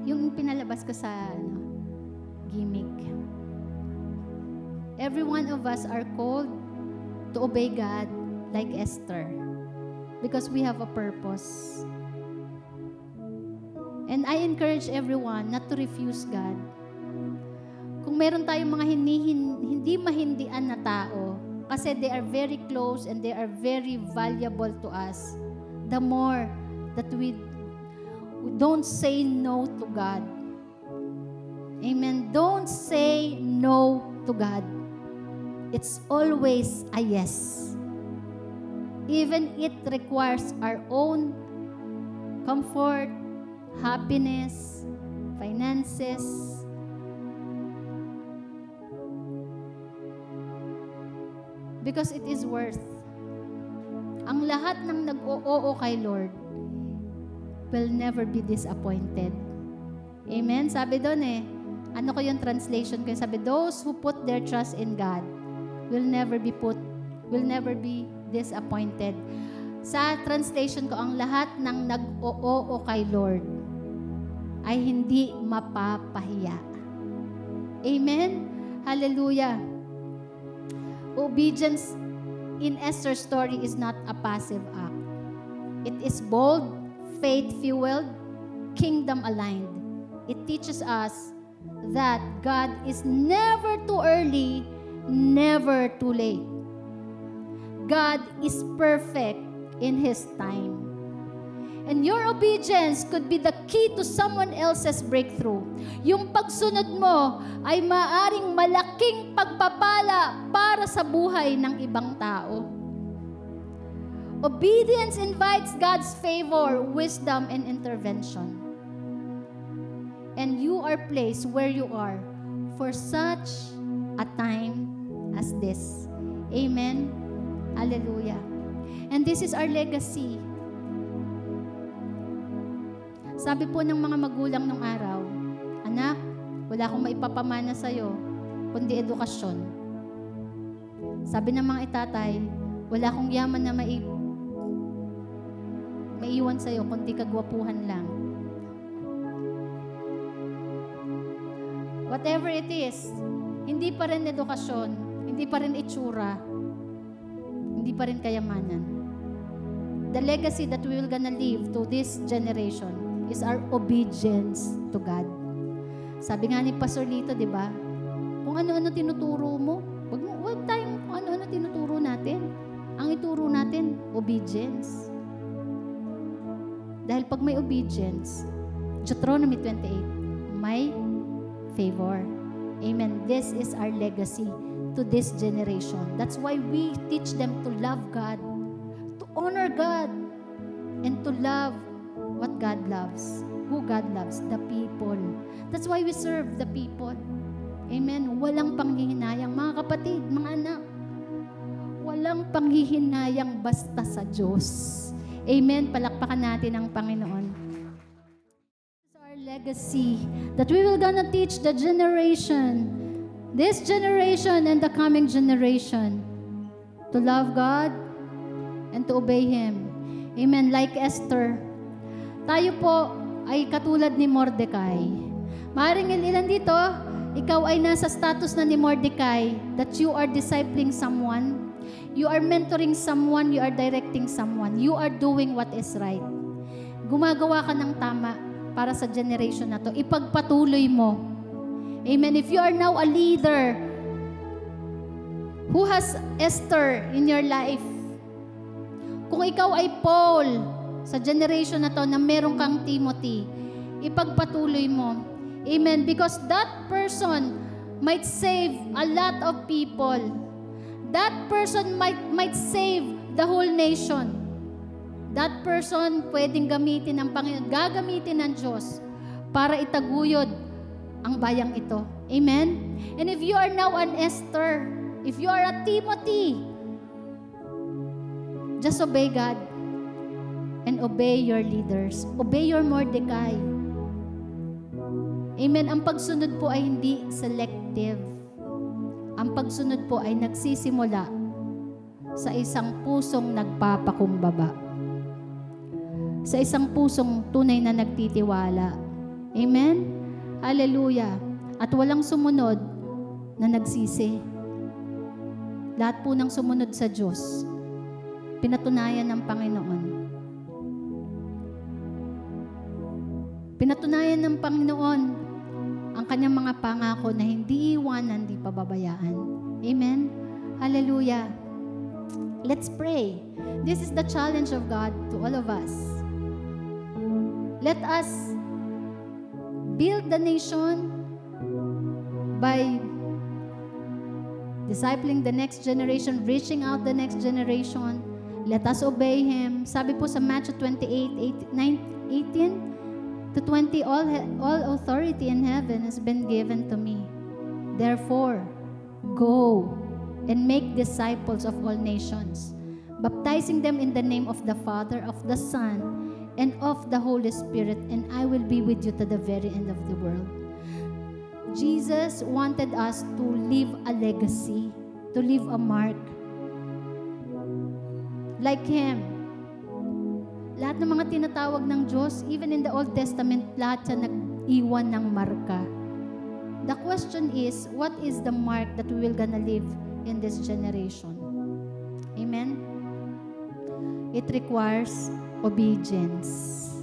Yung pinalabas ko sa, gimmick. Every one of us are called to obey God like Esther because we have a purpose. And I encourage everyone not to refuse God. Kung meron tayong mga hindi mahindian na tao, kasi they are very close and they are very valuable to us, the more that we don't say no to God. Amen. Don't say no to God. It's always a yes. Even it requires our own comfort, happiness, finances. Because it is worth. Ang lahat ng nag-oo kay Lord will never be disappointed. Amen? Sabi doon ano ko yung translation ko? Sabi, those who put their trust in God will never be disappointed. Sa translation ko, ang lahat ng nag-oo kay Lord ay hindi mapapahiya. Amen? Hallelujah. Obedience in Esther's story is not a passive act. It is bold, faith-fueled, kingdom-aligned. It teaches us that God is never too early, never too late. God is perfect in His time. And your obedience could be the key to someone else's breakthrough. Yung pagsunod mo ay maaring malaking pagpapala para sa buhay ng ibang tao. Obedience invites God's favor, wisdom, and intervention. And you are placed where you are for such a time as this. Amen. Hallelujah. And this is our legacy. Sabi po ng mga magulang nung araw, anak, wala akong maipapamana sa'yo, kundi edukasyon. Sabi ng mga itatay, wala akong yaman na maiwan sa'yo, kundi kagwapuhan lang. Whatever it is, hindi pa rin edukasyon, hindi pa rin itsura, hindi pa rin kayamanan. The legacy that we will gonna leave to this generation is our obedience to God. Sabi nga ni Pastor Lito, di ba? Kung ano-ano tinuturo mo, wag tayong kung ano-ano tinuturo natin. Ang ituro natin, obedience. Dahil pag may obedience, Deuteronomy 28, may favor. Amen. This is our legacy to this generation. That's why we teach them to love God, to honor God, and to love what God loves. Who God loves? The people. That's why we serve the people. Amen. Walang panghihinayang. Mga kapatid, mga anak, walang panghihinayang basta sa Diyos. Amen. Palakpakan natin ang Panginoon. This is our legacy that we will gonna teach the generation, this generation and the coming generation, to love God and to obey Him. Amen. Like Esther, tayo po ay katulad ni Mordecai. Maaaring ilan dito, ikaw ay nasa status na ni Mordecai, that you are discipling someone, you are mentoring someone, you are directing someone, you are doing what is right. Gumagawa ka ng tama para sa generation na to. Ipagpatuloy mo. Amen. If you are now a leader who has Esther in your life, kung ikaw ay Paul sa generation na to na meron kang Timothy, ipagpatuloy mo. Amen. Because that person might save a lot of people. That person might save the whole nation. That person pwedeng gamitin ng Panginoon, gagamitin ng Diyos para itaguyod ang bayang ito. Amen? And if you are now an Esther, if you are a Timothy, just obey God and obey your leaders. Obey your Mordecai. Amen? Ang pagsunod po ay hindi selective. Ang pagsunod po ay nagsisimula sa isang pusong nagpapakumbaba. Sa isang pusong tunay na nagtitiwala. Amen? Hallelujah. At walang sumunod na nagsisi. Lahat po ng sumunod sa Diyos, pinatunayan ng Panginoon. Pinatunayan ng Panginoon ang kanyang mga pangako na hindi iwanan, hindi pababayaan. Amen? Hallelujah. Let's pray. This is the challenge of God to all of us. Let us build the nation by discipling the next generation, reaching out the next generation. Let us obey Him. Sabi po sa Matthew 28:18 to 20, all authority in heaven has been given to me. Therefore, go and make disciples of all nations, baptizing them in the name of the Father, of the Son, and of the Holy Spirit, and I will be with you to the very end of the world. Jesus wanted us to leave a legacy, to leave a mark. Like Him. Lahat ng mga tinatawag ng Diyos, even in the Old Testament, lahat siya nag-iwan ng marka. The question is, what is the mark that we will gonna leave in this generation? Amen? It requires obedience.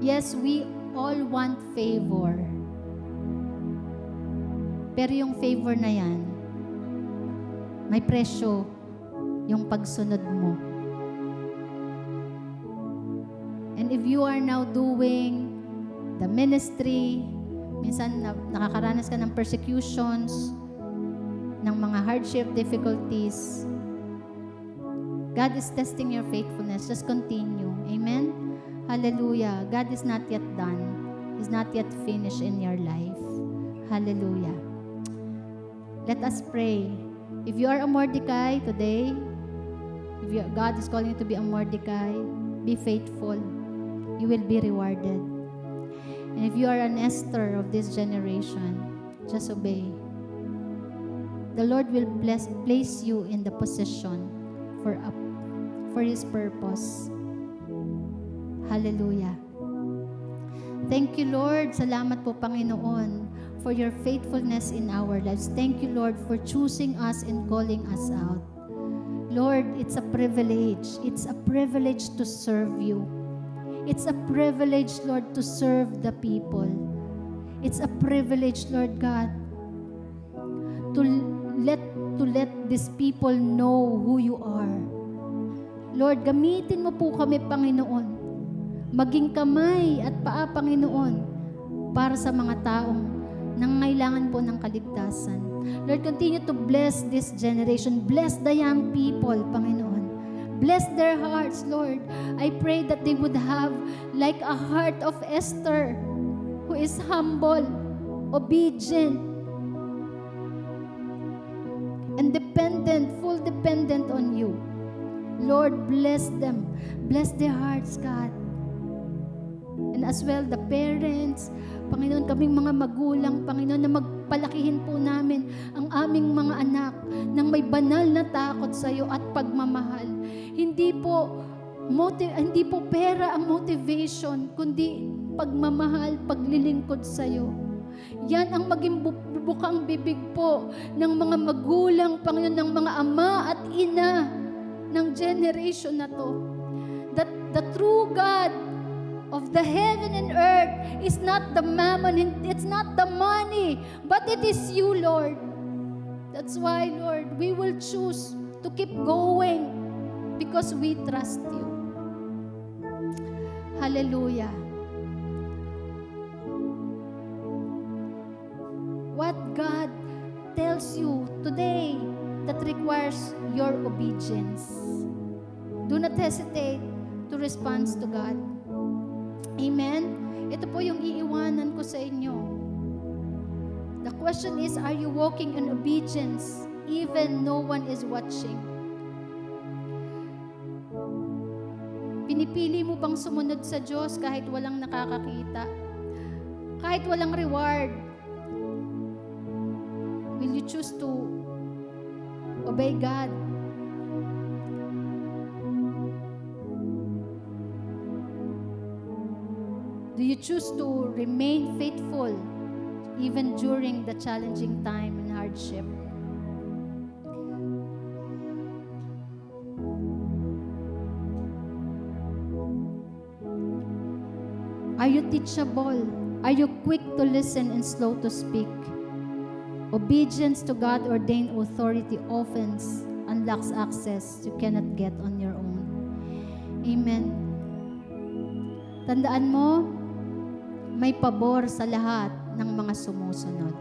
Yes, we all want favor. Pero yung favor na yan, may presyo yung pagsunod mo. And if you are now doing the ministry, minsan nakakaranas ka ng persecutions, ng mga hardship, difficulties, God is testing your faithfulness. Just continue. Amen? Hallelujah. God is not yet done. He's not yet finished in your life. Hallelujah. Let us pray. If you are a Mordecai today, God is calling you to be a Mordecai, be faithful. You will be rewarded. And if you are an Esther of this generation, just obey. The Lord will place you in the position for His purpose. Hallelujah. Thank you, Lord. Salamat po, Panginoon, for your faithfulness in our lives. Thank you, Lord, for choosing us and calling us out. Lord, it's a privilege. It's a privilege to serve you. It's a privilege, Lord, to serve the people. It's a privilege, Lord God, to let these people know who you are. Lord, gamitin mo po kami, Panginoon. Maging kamay at paa, Panginoon, para sa mga taong nangangailangan po ng kaligtasan. Lord, continue to bless this generation. Bless the young people, Panginoon. Bless their hearts, Lord. I pray that they would have like a heart of Esther, who is humble, obedient, and dependent, full dependent on you. Lord, bless them. Bless their hearts, God. And as well, the parents, Panginoon, kaming mga magulang, Panginoon, na magpalakihin po namin ang aming mga anak ng may banal na takot sa iyo at pagmamahal. Hindi po pera ang motivation, kundi pagmamahal, paglilingkod sa iyo. Yan ang maging bukang bibig po ng mga magulang, Panginoon, ng mga ama at ina ng generation na to. That the true God of the heaven and earth is not the mammon, it's not the money, but it is you, Lord. That's why, Lord, we will choose to keep going because we trust you. Hallelujah. What God tells you today that requires your obedience. Do not hesitate to respond to God. Amen? Ito po yung iiwanan ko sa inyo. The question is, are you walking in obedience even no one is watching? Pinipili mo bang sumunod sa Diyos kahit walang nakakakita? Kahit walang reward? Will you choose to obey God? Do you choose to remain faithful even during the challenging time and hardship? Are you teachable? Are you quick to listen and slow to speak? Obedience to God-ordained authority often unlocks access you cannot get on your own. Amen. Tandaan mo, may pabor sa lahat ng mga sumusunod.